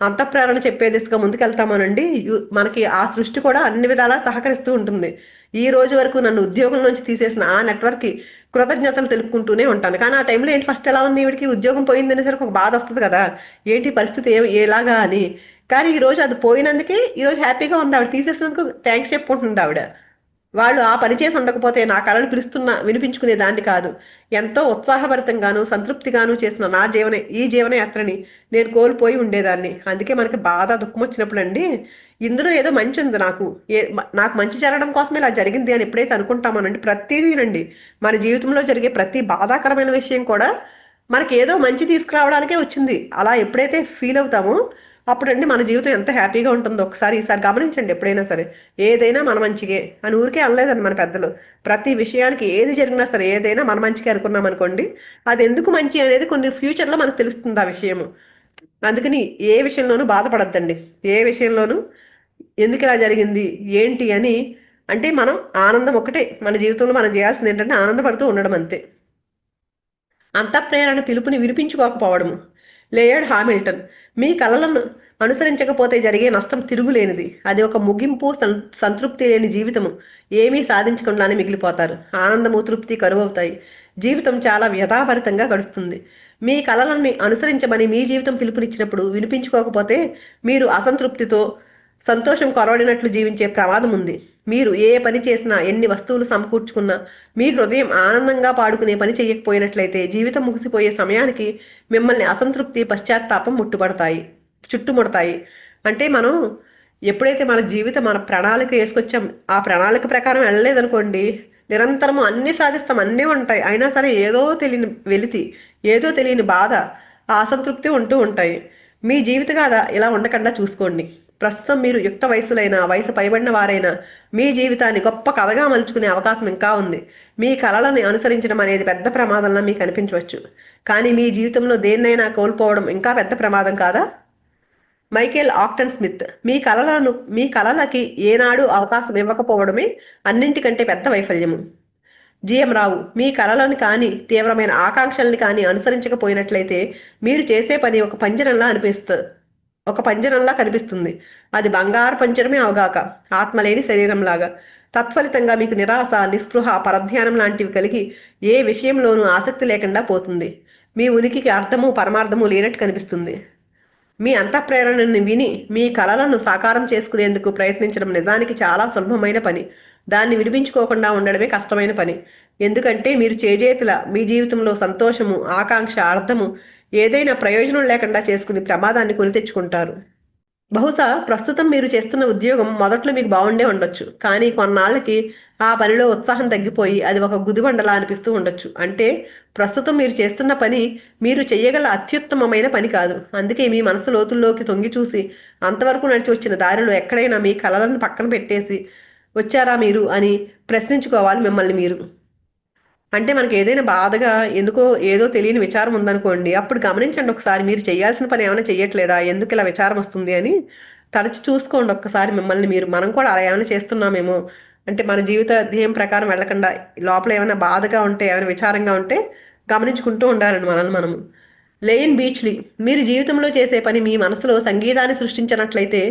[SPEAKER 1] అంతఃప్రేరణ చెప్పే దిశగా ముందుకెళ్తామోనండి, మనకి ఆ సృష్టి కూడా అన్ని విధాలా సహకరిస్తూ ఉంటుంది. ఈ రోజు వరకు నన్ను ఉద్యోగంలోంచి తీసేసిన ఆ నెట్వర్క్కి కృతజ్ఞతలు తెలుపుకుంటూనే ఉంటాను. కానీ ఆ టైంలో ఏంటి, ఫస్ట్ ఎలా ఉంది, ఈవిడికి ఉద్యోగం పోయిందనేసరికి ఒక బాధ వస్తుంది కదా, ఏంటి పరిస్థితి ఎలాగా అని. కానీ ఈరోజు అది పోయినందుకే ఈరోజు హ్యాపీగా ఉంది. ఆవిడ తీసేసినందుకు థ్యాంక్స్ చెప్పుకుంటుంది ఆవిడ. వాళ్ళు ఆ పని చేసి ఉండకపోతే నా కళలు పిలుస్తున్న వినిపించుకునే దాన్ని కాదు. ఎంతో ఉత్సాహభరితంగాను సంతృప్తిగాను చేసిన నా ఈ జీవన యాత్రని నేను కోల్పోయి ఉండేదాన్ని. అందుకే మనకి బాధ దుఃఖం వచ్చినప్పుడు అండి, ఇందులో ఏదో మంచి ఉంది, నాకు మంచి జరగడం కోసమే ఇలా జరిగింది అని ఎప్పుడైతే అనుకుంటామోనండి, ప్రతిదీనండి మన జీవితంలో జరిగే ప్రతి బాధాకరమైన విషయం కూడా మనకి ఏదో మంచి తీసుకురావడానికే వచ్చింది అలా ఎప్పుడైతే ఫీల్ అవుతామో అప్పుడండి మన జీవితం ఎంత హ్యాపీగా ఉంటుందో ఒకసారి ఈసారి గమనించండి. ఎప్పుడైనా సరే ఏదైనా మన మంచిగే అని ఊరికే అనలేదండి మన పెద్దలు. ప్రతి విషయానికి ఏది జరిగినా సరే ఏదైనా మన మంచిగా అనుకున్నాం అనుకోండి, అది ఎందుకు మంచి అనేది కొన్ని ఫ్యూచర్లో మనకు తెలుస్తుంది ఆ విషయము. అందుకని ఏ విషయంలోనూ బాధపడద్దండి. ఏ విషయంలోనూ ఎందుకు ఇలా జరిగింది ఏంటి అని, అంటే మనం ఆనందం ఒకటే మన జీవితంలో మనం చేయాల్సింది ఏంటంటే ఆనందపడుతూ ఉండడం అంతే. అంతఃప్రేరణ పిలుపుని వినిపించుకోకపోవడము. లేయర్డ్ హామిల్టన్, మీ కలలను అనుసరించకపోతే జరిగే నష్టం తిరుగులేనిది. అది ఒక ముగింపు, సంతృప్తి లేని జీవితము. ఏమీ సాధించకుండానే మిగిలిపోతారు. ఆనందము తృప్తి కరువవుతాయి. జీవితం చాలా వ్యధాభరితంగా గడుస్తుంది. మీ కలలని అనుసరించమని మీ జీవితం పిలుపునిచ్చినప్పుడు వినిపించుకోకపోతే మీరు అసంతృప్తితో సంతోషం కొరవడినట్లు జీవించే ప్రమాదం ఉంది. మీరు ఏ పని చేసినా, ఎన్ని వస్తువులు సమకూర్చుకున్నా, మీ హృదయం ఆనందంగా పాడుకునే పని చేయకపోయినట్లయితే జీవితం ముగిసిపోయే సమయానికి మిమ్మల్ని అసంతృప్తి, పశ్చాత్తాపం చుట్టుముడతాయి. అంటే మనం ఎప్పుడైతే మన ప్రణాళిక వేసుకొచ్చాం, ఆ ప్రణాళిక ప్రకారం వెళ్ళలేదనుకోండి, నిరంతరము అన్ని సాధిస్తాం, అన్నీ ఉంటాయి, అయినా సరే ఏదో తెలియని వెలితి, ఏదో తెలియని బాధ, ఆ అసంతృప్తి ఉంటూ ఉంటాయి. మీ జీవిత గాథ ఇలా ఉండకుండా చూసుకోండి. ప్రస్తుతం మీరు యుక్త వయసు పైబడిన వారైనా మీ జీవితాన్ని గొప్ప కథగా మలుచుకునే అవకాశం ఇంకా ఉంది. మీ కలలని అనుసరించడం అనేది పెద్ద ప్రమాదంలా మీకు అనిపించవచ్చు, కానీ మీ జీవితంలో దేన్నైనా కోల్పోవడం ఇంకా పెద్ద ప్రమాదం కాదా? మైకేల్ ఆక్టన్ స్మిత్, మీ కలలకి ఏనాడు అవకాశం ఇవ్వకపోవడమే అన్నింటికంటే పెద్ద వైఫల్యము. జిఎం రావు, మీ కలలను కానీ తీవ్రమైన ఆకాంక్షల్ని కానీ అనుసరించకపోయినట్లయితే మీరు చేసే పని ఒక పంజరంలా కనిపిస్తుంది. అది బంగారు పంజరమే అవగాక ఆత్మలేని శరీరంలాగా. తత్ఫలితంగా మీకు నిరాశ, నిస్పృహ, పరధ్యానం లాంటివి కలిగి ఏ విషయంలోనూ ఆసక్తి లేకుండా పోతుంది. మీ ఉనికికి అర్థము పరమార్థము లేనట్టు కనిపిస్తుంది. మీ అంతఃప్రేరణని విని మీ కలలను సాకారం చేసుకునేందుకు ప్రయత్నించడం నిజానికి చాలా సులభమైన పని. దాన్ని వినిపించుకోకుండా ఉండడమే కష్టమైన పని. ఎందుకంటే మీరు మీ జీవితంలో సంతోషము, ఆకాంక్ష, అర్థము ఏదైనా ప్రయోజనం లేకుండా చేసుకుని ప్రమాదాన్ని కొని తెచ్చుకుంటారు. బహుశా ప్రస్తుతం మీరు చేస్తున్న ఉద్యోగం మొదట్లో మీకు బాగుండే ఉండొచ్చు, కానీ కొన్నాళ్ళకి ఆ పనిలో ఉత్సాహం తగ్గిపోయి అది ఒక గుదిబండలా అనిపిస్తూ ఉండొచ్చు. అంటే ప్రస్తుతం మీరు చేస్తున్న పని మీరు చెయ్యగల అత్యుత్తమమైన పని కాదు. అందుకే మీ మనసు లోతుల్లోకి తొంగి చూసి అంతవరకు నడిచి వచ్చిన దారిలో ఎక్కడైనా మీ కలలను పక్కన పెట్టేసి వచ్చారా మీరు అని ప్రశ్నించుకోవాలి మిమ్మల్ని మీరు. అంటే మనకి ఏదైనా బాధగా ఎందుకో ఏదో తెలియని విచారం ఉందనుకోండి, అప్పుడు గమనించండి ఒకసారి, మీరు చేయాల్సిన పని ఏమైనా చెయ్యట్లేదా, ఎందుకు ఇలా విచారం వస్తుంది అని తరచి చూసుకోండి ఒక్కసారి మిమ్మల్ని మీరు. మనం కూడా అలా ఏమైనా చేస్తున్నామేమో, అంటే మన జీవిత ధ్యేయం ప్రకారం వెళ్ళకుండా లోపల ఏమైనా బాధగా ఉంటే, ఏమైనా విచారంగా ఉంటే గమనించుకుంటూ ఉండాలండి మనల్ని మనము. లేయన్ బీచ్లీ, మీరు జీవితంలో చేసే పని మీ మనసులో సంగీతాన్ని సృష్టించినట్లయితే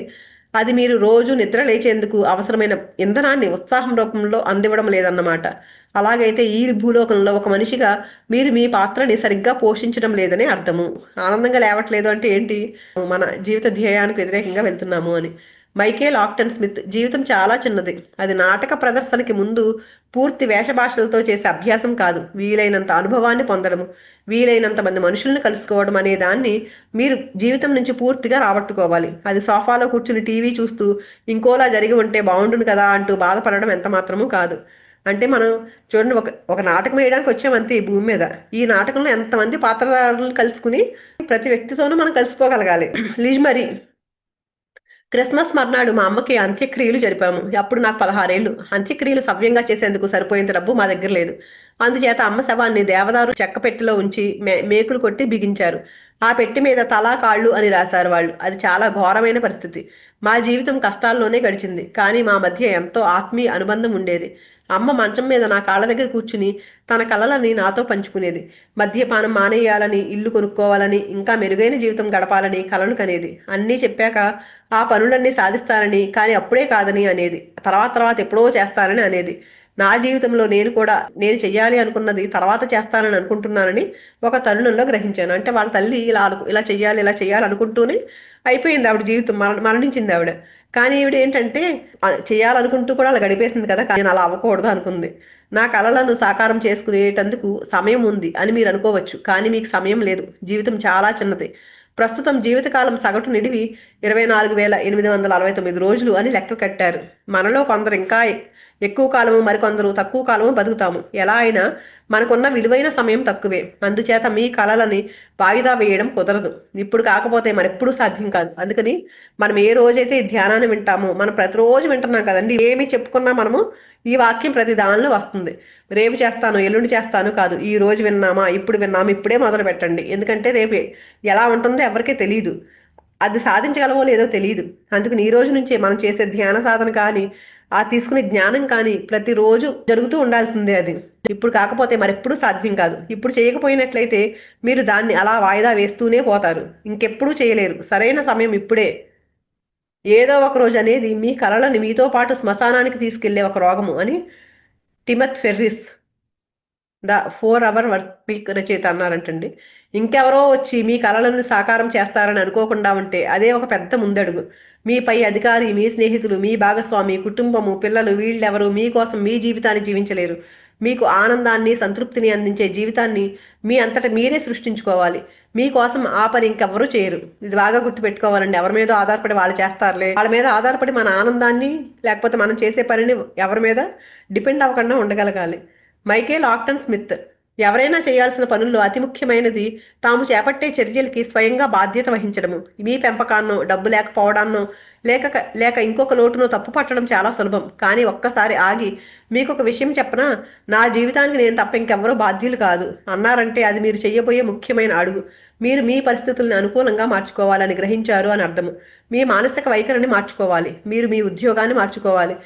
[SPEAKER 1] అది మీరు రోజు నిద్ర లేచేందుకు అవసరమైన ఇంధనాన్ని ఉత్సాహం రూపంలో అందివ్వడం లేదన్నమాట. అలాగైతే ఈ భూలోకంలో ఒక మనిషిగా మీరు మీ పాత్రని సరిగ్గా పోషించడం లేదని అర్థము. ఆనందంగా లేవట్లేదు అంటే ఏంటి, మన జీవిత ధ్యేయానికి వ్యతిరేకంగా వెళ్తున్నాము అని. మైకేల్ ఆక్టన్ స్మిత్, జీవితం చాలా చిన్నది. అది నాటక ప్రదర్శనకి ముందు పూర్తి వేషభాషలతో చేసే అభ్యాసం కాదు, వీలైనంత అనుభవాన్ని పొందడము, వీలైనంత మంది మనుషుల్ని కలుసుకోవడం అనే దాన్ని మీరు జీవితం నుంచి పూర్తిగా రాబట్టుకోవాలి. అది సోఫాలో కూర్చుని టీవీ చూస్తూ ఇంకోలా జరిగి ఉంటే బాగుండును కదా అంటూ బాధపడడం ఎంత మాత్రమూ కాదు. అంటే మనం చూడండి, ఒక నాటకం వేయడానికి వచ్చామంతే ఈ భూమి మీద. ఈ నాటకంలో ఎంతమంది పాత్రధారులను కలుసుకుని ప్రతి వ్యక్తితోనూ మనం కలిసిపోగలగాలి. లిజ్ మరి, క్రిస్మస్ మర్నాడు మా అమ్మకి అంత్యక్రియలు జరిపాము. అప్పుడు నాకు 16 ఏళ్ళు. అంత్యక్రియలు సవ్యంగా చేసేందుకు సరిపోయేంత డబ్బు మా దగ్గర లేదు. అందుచేత అమ్మ శవాన్ని దేవదారు చెక్క పెట్టెలో ఉంచి మేకులు కొట్టి బిగించారు. ఆ పెట్టి మీద తలా కాళ్ళు అని రాశారు వాళ్ళు. అది చాలా ఘోరమైన పరిస్థితి. మా జీవితం కష్టాల్లోనే గడిచింది, కానీ మా మధ్య ఎంతో ఆత్మీయ అనుబంధం ఉండేది. అమ్మ మంచం మీద నా కాళ్ళ దగ్గర కూర్చుని తన కలలని నాతో పంచుకునేది. మద్యపానం మానేయాలని, ఇల్లు కొనుక్కోవాలని, ఇంకా మెరుగైన జీవితం గడపాలని కలలు కనేది. అన్నీ చెప్పాక ఆ పనులన్నీ సాధిస్తానని, కానీ అప్పుడే కాదని అనేది. తర్వాత ఎప్పుడో చేస్తానని అనేది. నా జీవితంలో నేను కూడా నేను చెయ్యాలి అనుకున్నది తర్వాత చేస్తానని అనుకుంటున్నానని ఒక తరుణంలో గ్రహించాను. అంటే వాళ్ళ తల్లి ఇలా చెయ్యాలి అనుకుంటూనే అయిపోయింది ఆవిడ జీవితం, మరణించింది ఆవిడ. కానీ ఈవిడ ఏంటంటే చేయాలనుకుంటూ కూడా అలా గడిపేసింది కదా, కానీ నేను అలా అవ్వకూడదు అనుకుంది. నా కలలను సాకారం చేసుకునేటందుకు సమయం ఉంది అని మీరు అనుకోవచ్చు, కానీ మీకు సమయం లేదు. జీవితం చాలా చిన్నది. ప్రస్తుతం జీవితకాలం సగటు నిడివి 24,869 రోజులు అని లెక్క కట్టారు. మనలో కొందరు ఇంకా ఎక్కువ కాలము, మరికొందరు తక్కువ కాలము బతుకుతాము. ఎలా అయినా మనకున్న విలువైన సమయం తక్కువే. అందుచేత మీ కలలని వాయిదా వేయడం కుదరదు. ఇప్పుడు కాకపోతే మరెప్పుడూ సాధ్యం కాదు. అందుకని మనం ఏ రోజైతే ఈ ధ్యానాన్ని వింటామో, మనం ప్రతిరోజు వింటున్నాం కదండి, ఏమి చెప్పుకున్నా మనము ఈ వాక్యం ప్రతి దానిలో వస్తుంది. రేపు చేస్తాను, ఎల్లుండి చేస్తాను కాదు, ఈ రోజు విన్నామా, ఇప్పుడు విన్నాము, ఇప్పుడే మొదలు పెట్టండి. ఎందుకంటే రేపు ఎలా ఉంటుందో ఎవరికీ తెలియదు, అది సాధించగలవో లేదో తెలియదు. అందుకని ఈ రోజు నుంచే మనం చేసే ధ్యాన సాధన కానీ, ఆ తీసుకునే జ్ఞానం కానీ ప్రతిరోజు జరుగుతూ ఉండాల్సిందే. అది ఇప్పుడు కాకపోతే మరెప్పుడు సాధ్యం కాదు. ఇప్పుడు చేయకపోయినట్లయితే మీరు దాన్ని అలా వాయిదా వేస్తూనే పోతారు, ఇంకెప్పుడూ చేయలేరు. సరైన సమయం ఇప్పుడే. ఏదో ఒక రోజు అనేది మీ కలలని మీతో పాటు శ్మశానానికి తీసుకెళ్లే ఒక రోగము అని టిమత్ Ferris the 4 Hour Work Week రచయిత అన్నారంటండి. ఇంకెవరో వచ్చి మీ కలలను సాకారం చేస్తారని అనుకోకుండా ఉంటే అదే ఒక పెద్ద ముందడుగు. మీ పై అధికారి, మీ స్నేహితులు, మీ భాగస్వామి, కుటుంబము, పిల్లలు వీళ్ళెవరు మీకోసం మీ జీవితాన్ని జీవించలేరు. మీకు ఆనందాన్ని, సంతృప్తిని అందించే జీవితాన్ని మీ అంతట మీరే సృష్టించుకోవాలి. మీకోసం ఆ పని ఇంకెవ్వరూ చేయరు. ఇది బాగా గుర్తుపెట్టుకోవాలండి. ఎవరి మీద ఆధారపడి వాళ్ళు చేస్తారులే, వాళ్ళ మీద ఆధారపడి మన ఆనందాన్ని లేకపోతే మనం చేసే పనిని ఎవరి మీద డిపెండ్ అవ్వకుండా ఉండగలగాలి. మైకేల్ ఆక్టన్ స్మిత్, ఎవరైనా చేయాల్సిన పనుల్లో అతి ముఖ్యమైనది తాము చేపట్టే చర్యలకి స్వయంగా బాధ్యత వహించడము. మీ పెంపకాన్నో, డబ్బు లేకపోవడాన్నో, లేక ఇంకొక లోటునో తప్పు పట్టడం చాలా సులభం. కానీ ఒక్కసారి ఆగి మీకు ఒక విషయం చెప్పనా, నా జీవితానికి నేను తప్ప ఇంకెవ్వరూ బాధ్యులు కాదు అన్నారంటే అది మీరు చెయ్యబోయే ముఖ్యమైన అడుగు. మీరు మీ పరిస్థితుల్ని అనుకూలంగా మార్చుకోవాలని గ్రహించారు అని అర్థము. మీ మానసిక వైఖరిని మార్చుకోవాలి. మీరు మీ ఉద్యోగాన్ని మార్చుకోవాలి.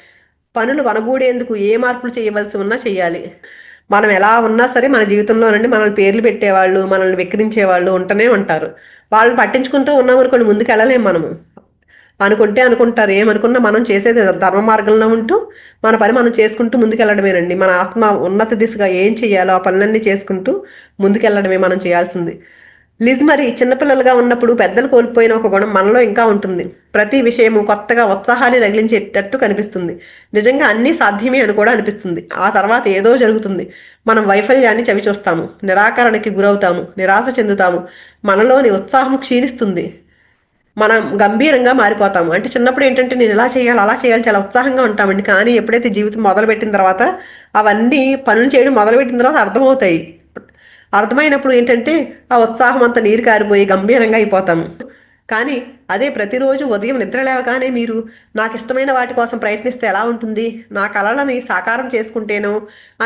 [SPEAKER 1] పనులు వనగూడేందుకు ఏ మార్పులు చేయవలసి ఉన్నా చెయ్యాలి. మనం ఎలా ఉన్నా సరే మన జీవితంలో నుండి మనల్ని పేర్లు పెట్టేవాళ్ళు, మనల్ని వెక్కిరించేవాళ్ళు ఉంటూనే ఉంటారు. వాళ్ళని పట్టించుకుంటూ ఉన్నామనుకోండి, ముందుకు వెళ్ళలేం. మనము అనుకుంటారు, ఏమనుకున్నా మనం చేసేది ధర్మ మార్గంలో ఉంటూ మన పని మనం చేసుకుంటూ ముందుకెళ్ళడమేనండి. మన ఆత్మ ఉన్నత దిశగా ఏం చెయ్యాలో ఆ పనులన్నీ చేసుకుంటూ ముందుకెళ్ళడమే మనం చేయాల్సింది. లిజ్ మరి చిన్నపిల్లలుగా ఉన్నప్పుడు పెద్దలు కోల్పోయిన ఒక గుణం మనలో ఇంకా ఉంటుంది. ప్రతి విషయము కొత్తగా ఉత్సాహాన్ని రగిలించేటట్టు కనిపిస్తుంది. నిజంగా అన్నీ సాధ్యమే అని కూడా అనిపిస్తుంది. ఆ తర్వాత ఏదో జరుగుతుంది. మనం వైఫల్యాన్ని చవిచూస్తాము, నిరాకరణకి గురవుతాము, నిరాశ చెందుతాము, మనలోని ఉత్సాహం క్షీణిస్తుంది, మనం గంభీరంగా మారిపోతాము. అంటే చిన్నప్పుడు ఏంటంటే నేను ఇలా చేయాలి, అలా చేయాలి, చాలా ఉత్సాహంగా ఉంటామండి. కానీ ఎప్పుడైతే జీవితం మొదలుపెట్టిన తర్వాత అవన్నీ పనులు చేయడం మొదలుపెట్టిన తర్వాత అర్థమవుతాయి. అర్థమైనప్పుడు ఏంటంటే ఆ ఉత్సాహం అంతా నీరు కారిపోయి గంభీరంగా అయిపోతాము. కానీ అదే ప్రతిరోజు ఉదయం నిద్ర లేవగానే మీరు నాకు ఇష్టమైన వాటి కోసం ప్రయత్నిస్తే ఎలా ఉంటుంది, నా కలలని సాకారం చేసుకుంటేనో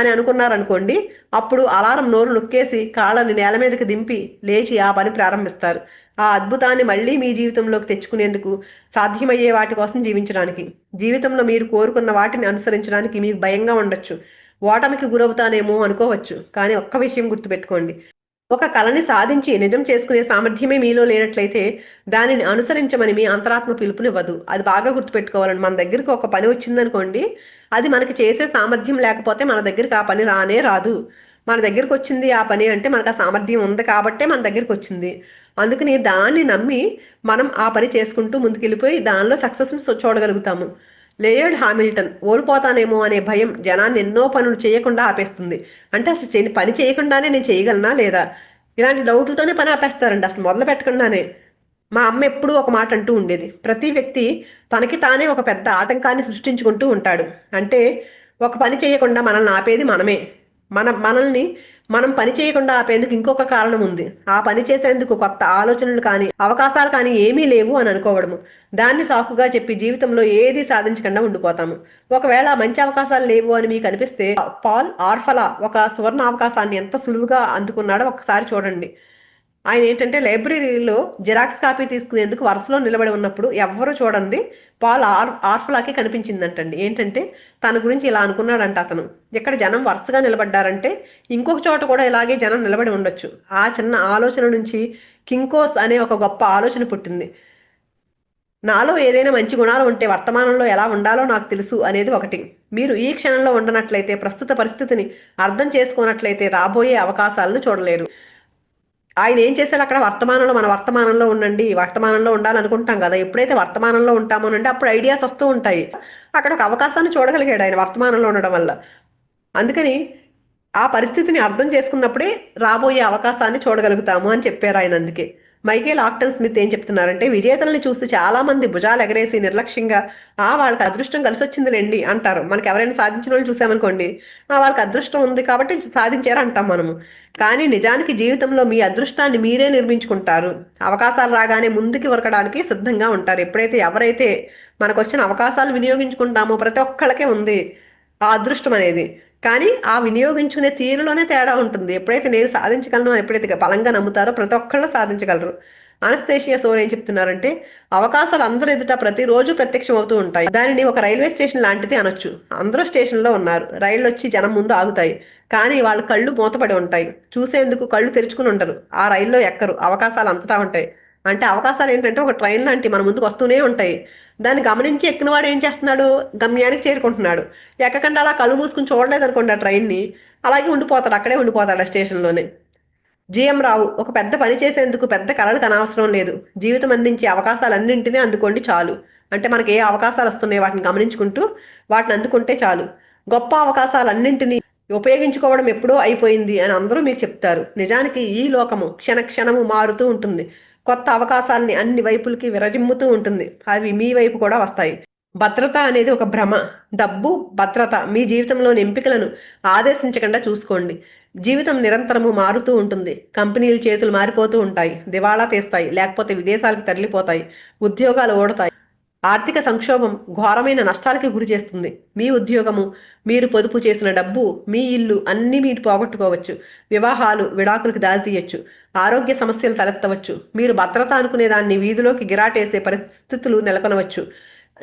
[SPEAKER 1] అని అనుకున్నారనుకోండి, అప్పుడు అలారం నోరు నొక్కేసి కాళ్ళని నేల మీదకి దింపి లేచి ఆ పని ప్రారంభిస్తారు. ఆ అద్భుతాన్ని మళ్ళీ మీ జీవితంలోకి తెచ్చుకునేందుకు, సాధ్యమయ్యే వాటి కోసం జీవించడానికి, జీవితంలో మీరు కోరుకున్న వాటిని అనుసరించడానికి మీకు భయంగా ఉండొచ్చు, ఓటమికి గురవుతానేమో అనుకోవచ్చు. కానీ ఒక్క విషయం గుర్తుపెట్టుకోండి, ఒక కళని సాధించి నిజం చేసుకునే సామర్థ్యమే మీలో లేనట్లయితే దానిని అనుసరించమని మీ అంతరాత్మ పిలుపునివ్వదు. అది బాగా గుర్తుపెట్టుకోవాలండి. మన దగ్గరికి ఒక పని వచ్చిందనుకోండి, అది మనకి చేసే సామర్థ్యం లేకపోతే మన దగ్గరికి ఆ పని రానే రాదు. మన దగ్గరికి వచ్చింది ఆ పని అంటే మనకు ఆ సామర్థ్యం ఉంది కాబట్టే మన దగ్గరికి వచ్చింది. అందుకని దాన్ని నమ్మి మనం ఆ పని చేసుకుంటూ ముందుకెళ్ళిపోయి దానిలో సక్సెస్ని చూడగలుగుతాము. లేయర్డ్ హామిల్టన్, ఓడిపోతానేమో అనే భయం జనాన్ని ఎన్నో పనులు చేయకుండా ఆపేస్తుంది. అంటే అసలు పని చేయకుండానే నేను చేయగలనా లేదా, ఇలాంటి డౌట్లతోనే పని ఆపేస్తారండి అసలు మొదలు పెట్టకుండానే. మా అమ్మ ఎప్పుడూ ఒక మాట అంటూ ఉండేది, ప్రతి వ్యక్తి తనకి తానే ఒక పెద్ద ఆటంకాన్ని సృష్టించుకుంటూ ఉంటాడు. అంటే ఒక పని చేయకుండా మనల్ని ఆపేది మనమే. మనల్ని మనం పని చేయకుండా ఆపేందుకు ఇంకొక కారణం ఉంది. ఆ పని చేసేందుకు కొత్త ఆలోచనలు కానీ అవకాశాలు కానీ ఏమీ లేవు అని అనుకోవడము. దాన్ని సాకుగా చెప్పి జీవితంలో ఏది సాధించకుండా ఉండిపోతాము. ఒకవేళ మంచి అవకాశాలు లేవు అని మీకు అనిపిస్తే పాల్ ఆర్ఫలా ఒక సువర్ణ అవకాశాన్ని ఎంత సులువుగా అందుకున్నాడో ఒకసారి చూడండి. ఆయన ఏంటంటే లైబ్రరీలో జిరాక్స్ కాపీ తీసుకునేందుకు వరుసలో నిలబడి ఉన్నప్పుడు ఎవ్వరూ చూడండి పాల్ ఆర్ఫలాకి కనిపించిందంటండి. ఏంటంటే తన గురించి ఇలా అనుకున్నాడంట అతను. ఇక్కడ జనం వరుసగా నిలబడ్డారంటే ఇంకొక చోట కూడా ఇలాగే జనం నిలబడి ఉండొచ్చు. ఆ చిన్న ఆలోచన నుంచి కింకోస్ అనే ఒక గొప్ప ఆలోచన పుట్టింది. నాలో ఏదైనా మంచి గుణాలు ఉంటే వర్తమానంలో ఎలా ఉండాలో నాకు తెలుసు అనేది ఒకటి. మీరు ఈ క్షణంలో ఉండనట్లయితే, ప్రస్తుత పరిస్థితిని అర్థం చేసుకోనట్లయితే రాబోయే అవకాశాలను చూడలేరు. ఆయన ఏం చేశాడు అక్కడ? వర్తమానంలో, మన వర్తమానంలో ఉండండి, వర్తమానంలో ఉండాలనుకుంటాం కదా. ఎప్పుడైతే వర్తమానంలో ఉంటామోనంటే అప్పుడు ఐడియాస్ వస్తూ ఉంటాయి. అక్కడ ఒక అవకాశాన్ని చూడగలిగాడు ఆయన వర్తమానంలో ఉండడం వల్ల. అందుకని ఆ పరిస్థితిని అర్థం చేసుకున్నప్పుడే రాబోయే అవకాశాన్ని చూడగలుగుతాము అని చెప్పారు ఆయన. అందుకే మైకేల్ ఆక్టన్ స్మిత్ ఏం చెప్తున్నారంటే, విజేతల్ని చూసి చాలా మంది భుజాలు ఎగరేసి నిర్లక్ష్యంగా వాళ్ళకి అదృష్టం కలిసి వచ్చిందిలేండి అంటారు. మనకి ఎవరైనా సాధించిన వాళ్ళు చూసామనుకోండి, వాళ్ళకి అదృష్టం ఉంది కాబట్టి సాధించారు అంటాం మనము. కానీ నిజానికి జీవితంలో మీ అదృష్టాన్ని మీరే నిర్మించుకుంటారు. అవకాశాలు రాగానే ముందుకి ఉరకడానికి సిద్ధంగా ఉంటారు. ఎవరైతే మనకు వచ్చిన అవకాశాలు వినియోగించుకుంటామో ప్రతి ఒక్కళ్ళకే ఉంది ఆ అదృష్టం అనేది. కానీ ఆ వినియోగించుకునే తీరులోనే తేడా ఉంటుంది. ఎప్పుడైతే నేను సాధించగలను, ఎప్పుడైతే బలంగా నమ్ముతారో ప్రతి ఒక్కళ్ళు సాధించగలరు. అనస్థేషియా సోర్ ఏం చెప్తున్నారంటే, అవకాశాలు అందరూ ఎదుట ప్రతిరోజు ప్రత్యక్షం అవుతూ ఉంటాయి. దానిని ఒక రైల్వే స్టేషన్ లాంటిది అనొచ్చు. అందరూ స్టేషన్లో ఉన్నారు, రైళ్ళు వచ్చి జనం ముందు ఆగుతాయి, కానీ వాళ్ళ కళ్ళు మూతపడి ఉంటాయి. చూసేందుకు కళ్ళు తెరుచుకుని ఉండరు, ఆ రైల్లో ఎక్కరు. అవకాశాలు అంతటా ఉంటాయి. అంటే అవకాశాలు ఏంటంటే ఒక ట్రైన్ లాంటి మన ముందుకు వస్తూనే ఉంటాయి. దాన్ని గమనించి ఎక్కినవాడు ఏం చేస్తున్నాడు? గమ్యానికి చేరుకుంటున్నాడు. ఎక్కకుండా అలా కళ్ళు మూసుకుని చూడలేదు అనుకోండి ఆ ట్రైన్ని, అలాగే ఉండిపోతాడు, అక్కడే ఉండిపోతాడు ఆ స్టేషన్లోనే. జిఎం రావు, ఒక పెద్ద పని చేసేందుకు పెద్ద కళలు కనవసరం లేదు, జీవితం అందించే అవకాశాలన్నింటినీ అందుకోండి చాలు. అంటే మనకి ఏ అవకాశాలు వస్తున్నాయి వాటిని గమనించుకుంటూ వాటిని అందుకుంటే చాలు. గొప్ప అవకాశాలన్నింటినీ ఉపయోగించుకోవడం ఎప్పుడో అయిపోయింది అని అందరూ మీకు చెప్తారు. నిజానికి ఈ లోకము క్షణము మారుతూ ఉంటుంది. కొత్త అవకాశాలని అన్ని వైపులకి విరజిమ్ముతూ ఉంటుంది. అవి మీ వైపు కూడా వస్తాయి. భద్రత అనేది ఒక భ్రమ. డబ్బు, భద్రత మీ జీవితంలోని ఎంపికలను ఆదేశించకుండా చూసుకోండి. జీవితం నిరంతరము మారుతూ ఉంటుంది. కంపెనీలు చేతులు మారిపోతూ ఉంటాయి, దివాళా తీస్తాయి, లేకపోతే విదేశాలకు తరలిపోతాయి, ఉద్యోగాలు ఓడతాయి. ఆర్థిక సంక్షోభం ఘోరమైన నష్టాలకి గురి చేస్తుంది. మీ ఉద్యోగము, మీరు పొదుపు చేసిన డబ్బు, మీ ఇల్లు అన్నీ మీరు పోగొట్టుకోవచ్చు. వివాహాలు విడాకులకు దారితీయచ్చు. ఆరోగ్య సమస్యలు తలెత్తవచ్చు. మీరు భద్రత అనుకునే దాన్ని వీధిలోకి గిరాటేసే పరిస్థితులు నెలకొనవచ్చు.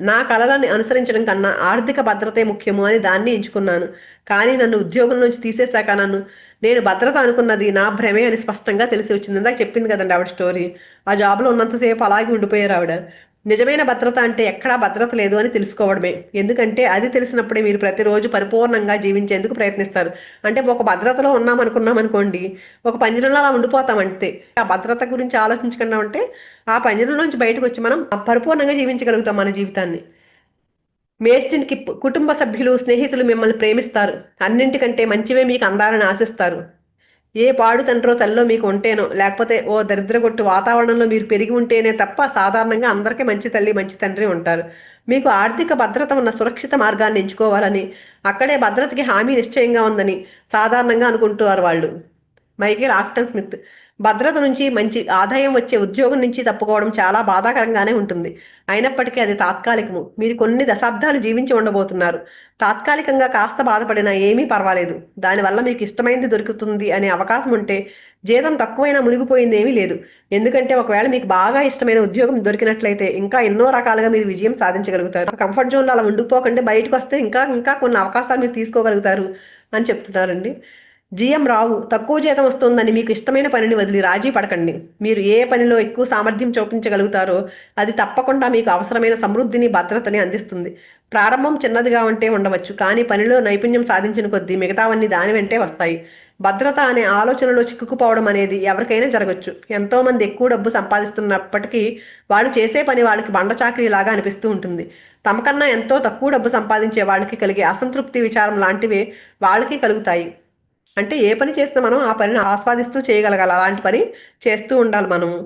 [SPEAKER 1] నా కలలని అనుసరించడం కన్నా ఆర్థిక భద్రతే ముఖ్యము అని దాన్ని ఎంచుకున్నాను. కానీ నన్ను ఉద్యోగం నుంచి తీసేశాక నేను భద్రత అనుకున్నది నా భ్రమే అని స్పష్టంగా తెలిసి వచ్చింది. ఇందాక చెప్పింది కదండి ఆవిడ స్టోరీ. ఆ జాబ్లో ఉన్నంతసేపు అలాగే ఉండిపోయారు ఆవిడ. నిజమైన భద్రత అంటే ఎక్కడా భద్రత లేదు అని తెలుసుకోవడమే. ఎందుకంటే అది తెలిసినప్పుడే మీరు ప్రతిరోజు పరిపూర్ణంగా జీవించేందుకు ప్రయత్నిస్తారు. అంటే ఒక భద్రతలో ఉన్నామనుకున్నాం అనుకోండి, ఒక పంజరంలో అలా ఉండిపోతాం అంతే. ఆ భద్రత గురించి ఆలోచించకుండా ఉంటే ఆ పంజరంలోంచి బయటకు వచ్చి మనం పరిపూర్ణంగా జీవించగలుగుతాం మన జీవితాన్ని. మేస్టిన్ కిప్, కుటుంబ సభ్యులు, స్నేహితులు మిమ్మల్ని ప్రేమిస్తారు. అన్నింటికంటే మంచివే మీకు అందాలని ఆశిస్తారు. ఏ పాడు తండ్రో తల్లో మీకు ఉంటేనో, లేకపోతే ఓ దరిద్రగొట్టు వాతావరణంలో మీరు పెరిగి ఉంటేనే తప్ప సాధారణంగా అందరికీ మంచి తల్లి మంచి తండ్రి ఉంటారు. మీకు ఆర్థిక భద్రత ఉన్న సురక్షిత మార్గాన్ని ఎంచుకోవాలని, అక్కడే భద్రతకి హామీ నిశ్చయంగా ఉందని సాధారణంగా అనుకుంటారు వాళ్ళు. మైకేల్ ఆక్టన్ స్మిత్, భద్రత నుంచి మంచి ఆదాయం వచ్చే ఉద్యోగం నుంచి తప్పుకోవడం చాలా బాధాకరంగానే ఉంటుంది. అయినప్పటికీ అది తాత్కాలికము. మీరు కొన్ని దశాబ్దాలు జీవించి ఉండబోతున్నారు. తాత్కాలికంగా కాస్త బాధపడినా ఏమీ పర్వాలేదు. దానివల్ల మీకు ఇష్టమైంది దొరుకుతుంది అనే అవకాశం ఉంటే జీతం తక్కువైనా మునిగిపోయింది ఏమీ లేదు. ఎందుకంటే ఒకవేళ మీకు బాగా ఇష్టమైన ఉద్యోగం దొరికినట్లయితే ఇంకా ఎన్నో రకాలుగా మీరు విజయం సాధించగలుగుతారు. కంఫర్ట్ జోన్లో అలా ఉండిపోకండి, బయటకు వస్తే ఇంకా ఇంకా కొన్ని అవకాశాలు మీరు తీసుకోగలుగుతారు అని చెప్తున్నారండి. జిఎం రావు, తక్కువ జీతం వస్తుందని మీకు ఇష్టమైన పనిని వదిలి రాజీ పడకండి. మీరు ఏ పనిలో ఎక్కువ సామర్థ్యం చూపించగలుగుతారో అది తప్పకుండా మీకు అవసరమైన సమృద్ధిని, భద్రతని అందిస్తుంది. ప్రారంభం చిన్నదిగా ఉంటే ఉండవచ్చు, కానీ పనిలో నైపుణ్యం సాధించిన కొద్దీ మిగతావన్నీ దాని వెంటే వస్తాయి. భద్రత అనే ఆలోచనలో చిక్కుకుపోవడం అనేది ఎవరికైనా జరగచ్చు. ఎంతోమంది ఎక్కువ డబ్బు సంపాదిస్తున్నప్పటికీ వాళ్ళు చేసే పని వాళ్ళకి బండ చాకరీలాగా అనిపిస్తూ ఉంటుంది. తమకన్నా ఎంతో తక్కువ డబ్బు సంపాదించే వాళ్ళకి కలిగే అసంతృప్తి విచారం లాంటివే వాళ్ళకి కలుగుతాయి. అంటే ఏ పని చేస్తే మనం ఆ పనిని ఆస్వాదిస్తూ చేయగలగాలి, అలాంటి పని చేస్తూ ఉండాలి మనము.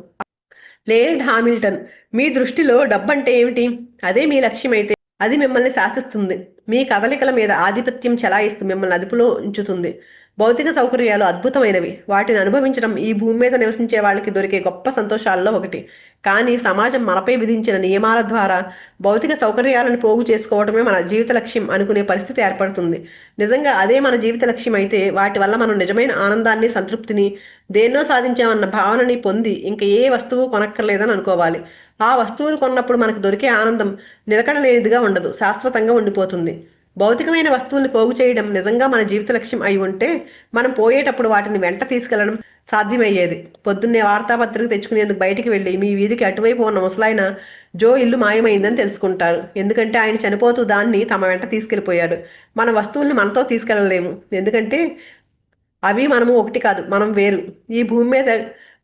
[SPEAKER 1] లేడ్ హామిల్టన్, మీ దృష్టిలో డబ్బంటే ఏమిటి? అదే మీ లక్ష్యం అయితే అది మిమ్మల్ని శాసిస్తుంది. మీ కదలికల మీద ఆధిపత్యం చెలాయిస్తూ మిమ్మల్ని అదుపులో ఉంచుతుంది. భౌతిక సౌకర్యాలు అద్భుతమైనవి. వాటిని అనుభవించడం ఈ భూమి మీద నివసించే వాళ్ళకి దొరికే గొప్ప సంతోషాల్లో ఒకటి. కానీ సమాజం మనపై విధించిన నియమాల ద్వారా భౌతిక సౌకర్యాలను పోగు చేసుకోవడమే మన జీవిత లక్ష్యం అనుకునే పరిస్థితి ఏర్పడుతుంది. నిజంగా అదే మన జీవిత లక్ష్యం అయితే వాటి వల్ల మనం నిజమైన ఆనందాన్ని, సంతృప్తిని, దేన్నో సాధించామన్న భావనని పొంది ఇంక ఏ వస్తువు కొనక్కర్లేదని అనుకోవాలి. ఆ వస్తువులు కొన్నప్పుడు మనకు దొరికే ఆనందం నిలకడలేనిదిగా ఉండదు, శాశ్వతంగా ఉండిపోతుంది. భౌతికమైన వస్తువుల్ని పోగు చేయడం నిజంగా మన జీవిత లక్ష్యం అయి ఉంటే మనం పోయేటప్పుడు వాటిని వెంట తీసుకెళ్లడం సాధ్యమయ్యేది. పొద్దున్నే వార్తాపత్రిక తెచ్చుకునేందుకు బయటికి వెళ్ళి మీ వీధికి అటువైపు ఉన్న ముసలాయన జో ఇల్లు మాయమైందని తెలుసుకుంటారు. ఎందుకంటే ఆయన చనిపోతూ దాన్ని తమ వెంట తీసుకెళ్లిపోయాడు. మన వస్తువుల్ని మనతో తీసుకెళ్ళలేము, ఎందుకంటే అవి మనము ఒకటి కాదు, మనం వేరు. ఈ భూమి మీద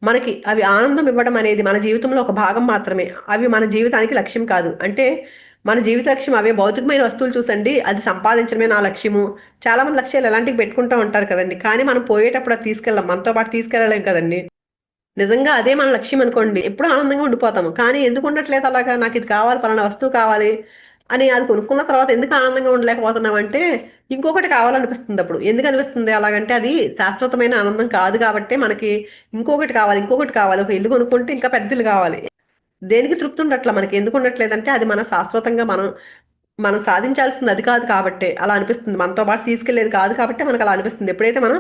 [SPEAKER 1] మనకి అవి ఆనందం ఇవ్వడం అనేది మన జీవితంలో ఒక భాగం మాత్రమే. అవి మన జీవితానికి లక్ష్యం కాదు. అంటే మన జీవిత లక్ష్యం అవే భౌతికమైన వస్తువులు చూసండి, అది సంపాదించడమే నా లక్ష్యము. చాలా మంది లక్ష్యాలు ఎలాంటివి పెట్టుకుంటూ ఉంటారు కదండి, కానీ మనం పోయేటప్పుడు అది తీసుకెళ్ళాం, మనతో పాటు తీసుకెళ్ళలేం కదండి. నిజంగా అదే మన లక్ష్యం అనుకోండి, ఎప్పుడు ఆనందంగా ఉండిపోతాము. కానీ ఎందుకు ఉండట్లేదు అలాగా, నాకు ఇది కావాలి, పలానా వస్తువు కావాలి అని అది కొనుక్కున్న తర్వాత ఎందుకు ఆనందంగా ఉండలేకపోతున్నాం అంటే ఇంకొకటి కావాలనిపిస్తుంది. అప్పుడు ఎందుకు అనిపిస్తుంది అలాగంటే అది శాశ్వతమైన ఆనందం కాదు కాబట్టి మనకి ఇంకొకటి కావాలి, ఇంకొకటి కావాలి. ఒక ఇల్లు కొనుక్కుంటే ఇంకా పెద్ద ఇల్లు కావాలి. దేనికి తృప్తి ఉండట్లా మనకి, ఎందుకు ఉండట్లేదంటే అది మన శాశ్వతంగా మనం మనం సాధించాల్సింది అది కాదు కాబట్టే అలా అనిపిస్తుంది. మనతో పాటు తీసుకెళ్లేది కాదు కాబట్టి మనకు అలా అనిపిస్తుంది. ఎప్పుడైతే మనం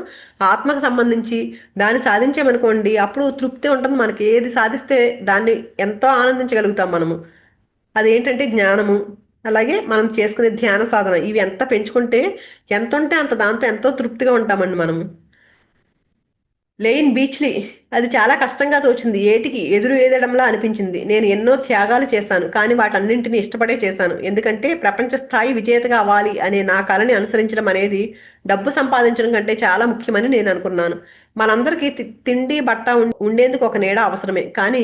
[SPEAKER 1] ఆత్మకు సంబంధించి దాన్ని సాధించామనుకోండి, అప్పుడు తృప్తి ఉంటుంది మనకి. ఏది సాధిస్తే దాన్ని ఎంతో ఆనందించగలుగుతాం మనము. అదేంటంటే జ్ఞానము, అలాగే మనం చేసుకునే ధ్యాన సాధన, ఇవి ఎంత పెంచుకుంటే ఎంత ఉంటే అంత దాంతో ఎంతో తృప్తిగా ఉంటామండి మనము. లేయిన్ బీచ్ని అది చాలా కష్టంగా తోచింది, ఏటికి ఎదురు ఏదడంలా అనిపించింది. నేను ఎన్నో త్యాగాలు చేశాను, కానీ వాటన్నింటినీ ఇష్టపడే చేశాను. ఎందుకంటే ప్రపంచ స్థాయి విజేతగా అవ్వాలి అనే నా కళని అనుసరించడం అనేది డబ్బు సంపాదించడం కంటే చాలా ముఖ్యమని నేను అనుకున్నాను. మనందరికీ తిండి బట్ట ఉండేందుకు ఒక నీడ అవసరమే, కానీ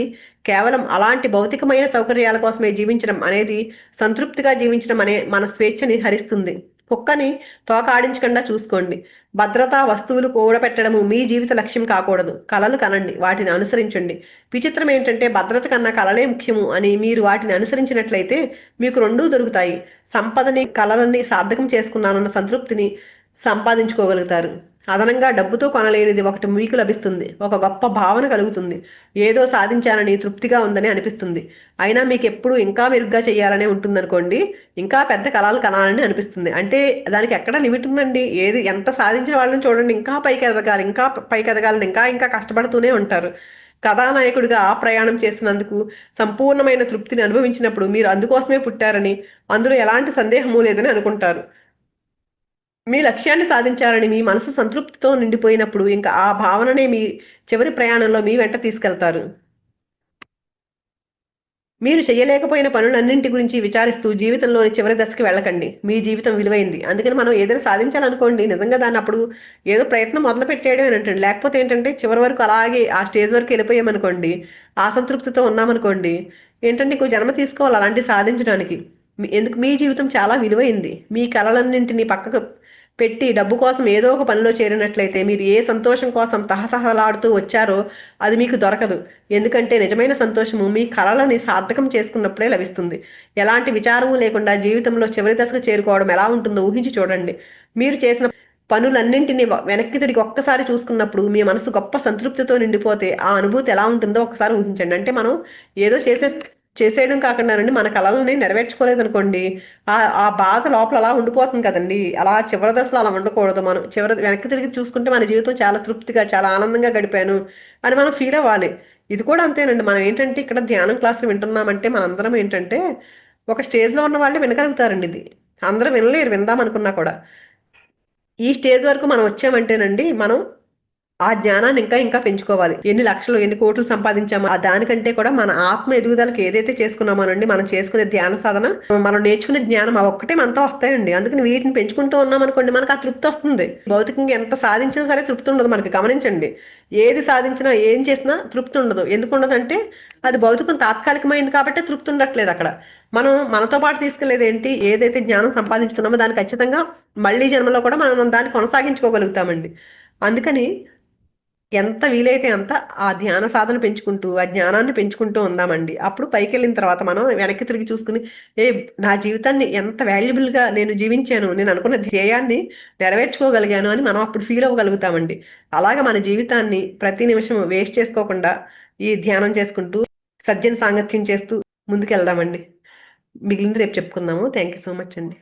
[SPEAKER 1] కేవలం అలాంటి భౌతికమైన సౌకర్యాల కోసమే జీవించడం అనేది సంతృప్తిగా జీవించడం అనే మన స్వేచ్ఛని హరిస్తుంది. కుక్కని తోక ఆడించకుండా చూసుకోండి. భద్రతా వస్తువులు కూడబెట్టడము మీ జీవిత లక్ష్యం కాకూడదు. కలలు కనండి, వాటిని అనుసరించండి. విచిత్రం ఏంటంటే భద్రత కన్నా కలలే ముఖ్యము అని మీరు వాటిని అనుసరించినట్లయితే మీకు రెండూ దొరుకుతాయి. సంపదని, కలలని సార్థకం చేసుకున్నానన్న సంతృప్తిని సంపాదించుకోగలుగుతారు. అదనంగా డబ్బుతో కొనలేనిది ఒకటి మీకు లభిస్తుంది. ఒక గొప్ప భావన కలుగుతుంది. ఏదో సాధించాలని తృప్తిగా ఉందని అనిపిస్తుంది. అయినా మీకు ఎప్పుడు ఇంకా మెరుగ్గా చేయాలనే ఉంటుందనుకోండి, ఇంకా పెద్ద కళలు కనాలని అనిపిస్తుంది. అంటే దానికి ఎక్కడ లిమిట్ ఉందండి. ఏది ఎంత సాధించిన వాళ్ళని చూడండి, ఇంకా పైకి ఎదగాలి, ఇంకా పైకి ఎదగాలని ఇంకా ఇంకా కష్టపడుతూనే ఉంటారు. కథానాయకుడిగా ఆ ప్రయాణం చేసినందుకు సంపూర్ణమైన తృప్తిని అనుభవించినప్పుడు మీరు అందుకోసమే పుట్టారని, అందులో ఎలాంటి సందేహమూ లేదని అనుకుంటారు. మీ లక్ష్యాన్ని సాధించారని మీ మనసు సంతృప్తితో నిండిపోయినప్పుడు ఇంకా ఆ భావననే మీ చివరి ప్రయాణంలో మీ వెంట తీసుకెళ్తారు. మీరు చేయలేకపోయిన పనులన్నింటి గురించి విచారిస్తూ జీవితంలోని చివరి దశకి వెళ్ళకండి. మీ జీవితం విలువైంది. అందుకని మనం ఏదైనా సాధించాలనుకోండి, నిజంగా దాన్ని అప్పుడు ఏదో ప్రయత్నం మొదలు పెట్టేయడం ఏంటండి. లేకపోతే ఏంటంటే చివరి వరకు అలాగే ఆ స్టేజ్ వరకు వెళ్ళిపోయామనుకోండి, అసంతృప్తితో ఉన్నామనుకోండి, ఏంటంటే ఇంకో జన్మ తీసుకోవాలి అలాంటివి సాధించడానికి. ఎందుకు మీ జీవితం చాలా విలువైంది. మీ కలలన్నింటినీ పక్కకు పెట్టి డబ్బు కోసం ఏదో ఒక పనిలో చేరినట్లయితే మీరు ఏ సంతోషం కోసం తహతహలాడుతూ వచ్చారో అది మీకు దొరకదు. ఎందుకంటే నిజమైన సంతోషము మీ కలలని సార్థకం చేసుకున్నప్పుడే లభిస్తుంది. ఎలాంటి విచారము లేకుండా జీవితంలో చివరి దశకు చేరుకోవడం ఎలా ఉంటుందో ఊహించి చూడండి. మీరు చేసిన పనులన్నింటినీ వెనక్కి తిరిగి ఒక్కసారి చూసుకున్నప్పుడు మీ మనసు గొప్ప సంతృప్తితో నిండిపోతే ఆ అనుభూతి ఎలా ఉంటుందో ఒకసారి ఊహించండి. అంటే మనం ఏదో చేసేయడం కాకుండానండి, మన కళలని నెరవేర్చుకోలేదనుకోండి, ఆ బాధ లోపల అలా ఉండిపోతుంది కదండి. అలా చివరి దశలో అలా ఉండకూడదు. మనం వెనక్కి తిరిగి చూసుకుంటే మన జీవితం చాలా తృప్తిగా, చాలా ఆనందంగా గడిపాను అని మనం ఫీల్ అవ్వాలి. ఇది కూడా అంతేనండి. మనం ఏంటంటే ఇక్కడ ధ్యానం క్లాసులు వింటున్నామంటే మనందరం ఏంటంటే ఒక స్టేజ్లో ఉన్న వాళ్ళే వినగలుగుతారండి. ఇది అందరూ వినలేరు, విందాం అనుకున్నా కూడా. ఈ స్టేజ్ వరకు మనం వచ్చామంటేనండి మనం ఆ జ్ఞానాన్ని ఇంకా ఇంకా పెంచుకోవాలి. ఎన్ని లక్షలు, ఎన్ని కోట్లు సంపాదించామో ఆ దానికంటే కూడా మన ఆత్మ ఎదుగుదలకి ఏదైతే చేసుకున్నామోనండి, మనం చేసుకునే ధ్యాన సాధన, మనం నేర్చుకునే జ్ఞానం, ఆ ఒక్కటే మనతో వస్తాయండి. అందుకని వీటిని పెంచుకుంటూ ఉన్నాం అనుకోండి, మనకు ఆ తృప్తి వస్తుంది. భౌతికంగా ఎంత సాధించినా సరే తృప్తి ఉండదు మనకి. గమనించండి, ఏది సాధించినా ఏం చేసినా తృప్తి ఉండదు. ఎందుకు ఉండదంటే అది భౌతికం తాత్కాలికమైంది కాబట్టి తృప్తి ఉండట్లేదు అక్కడ. మనం మనతో పాటు తీసుకెళ్లేది ఏంటి, ఏదైతే జ్ఞానం సంపాదించుకున్నామో దాన్ని ఖచ్చితంగా మళ్ళీ జన్మలో కూడా మనం దాన్ని కొనసాగించుకోగలుగుతామండి. అందుకని ఎంత వీలైతే అంత ఆ ధ్యాన సాధన పెంచుకుంటూ ఆ జ్ఞానాన్ని పెంచుకుంటూ ఉందామండి. అప్పుడు పైకి వెళ్ళిన తర్వాత మనం వెనక్కి తిరిగి చూసుకుని, నా జీవితాన్ని ఎంత వాల్యుబుల్గా నేను జీవించాను, నేను అనుకున్న ధ్యేయాన్ని నెరవేర్చుకోగలిగాను అని మనం అప్పుడు ఫీల్ అవ్వగలుగుతామండి. అలాగ మన జీవితాన్ని ప్రతి నిమిషం వేస్ట్ చేసుకోకుండా ఈ ధ్యానం చేసుకుంటూ సజ్జన సాంగత్యం చేస్తూ ముందుకెళ్దామండి. మిగిలింది రేపు చెప్పుకుందాము. థ్యాంక్ యూ సో మచ్ అండి.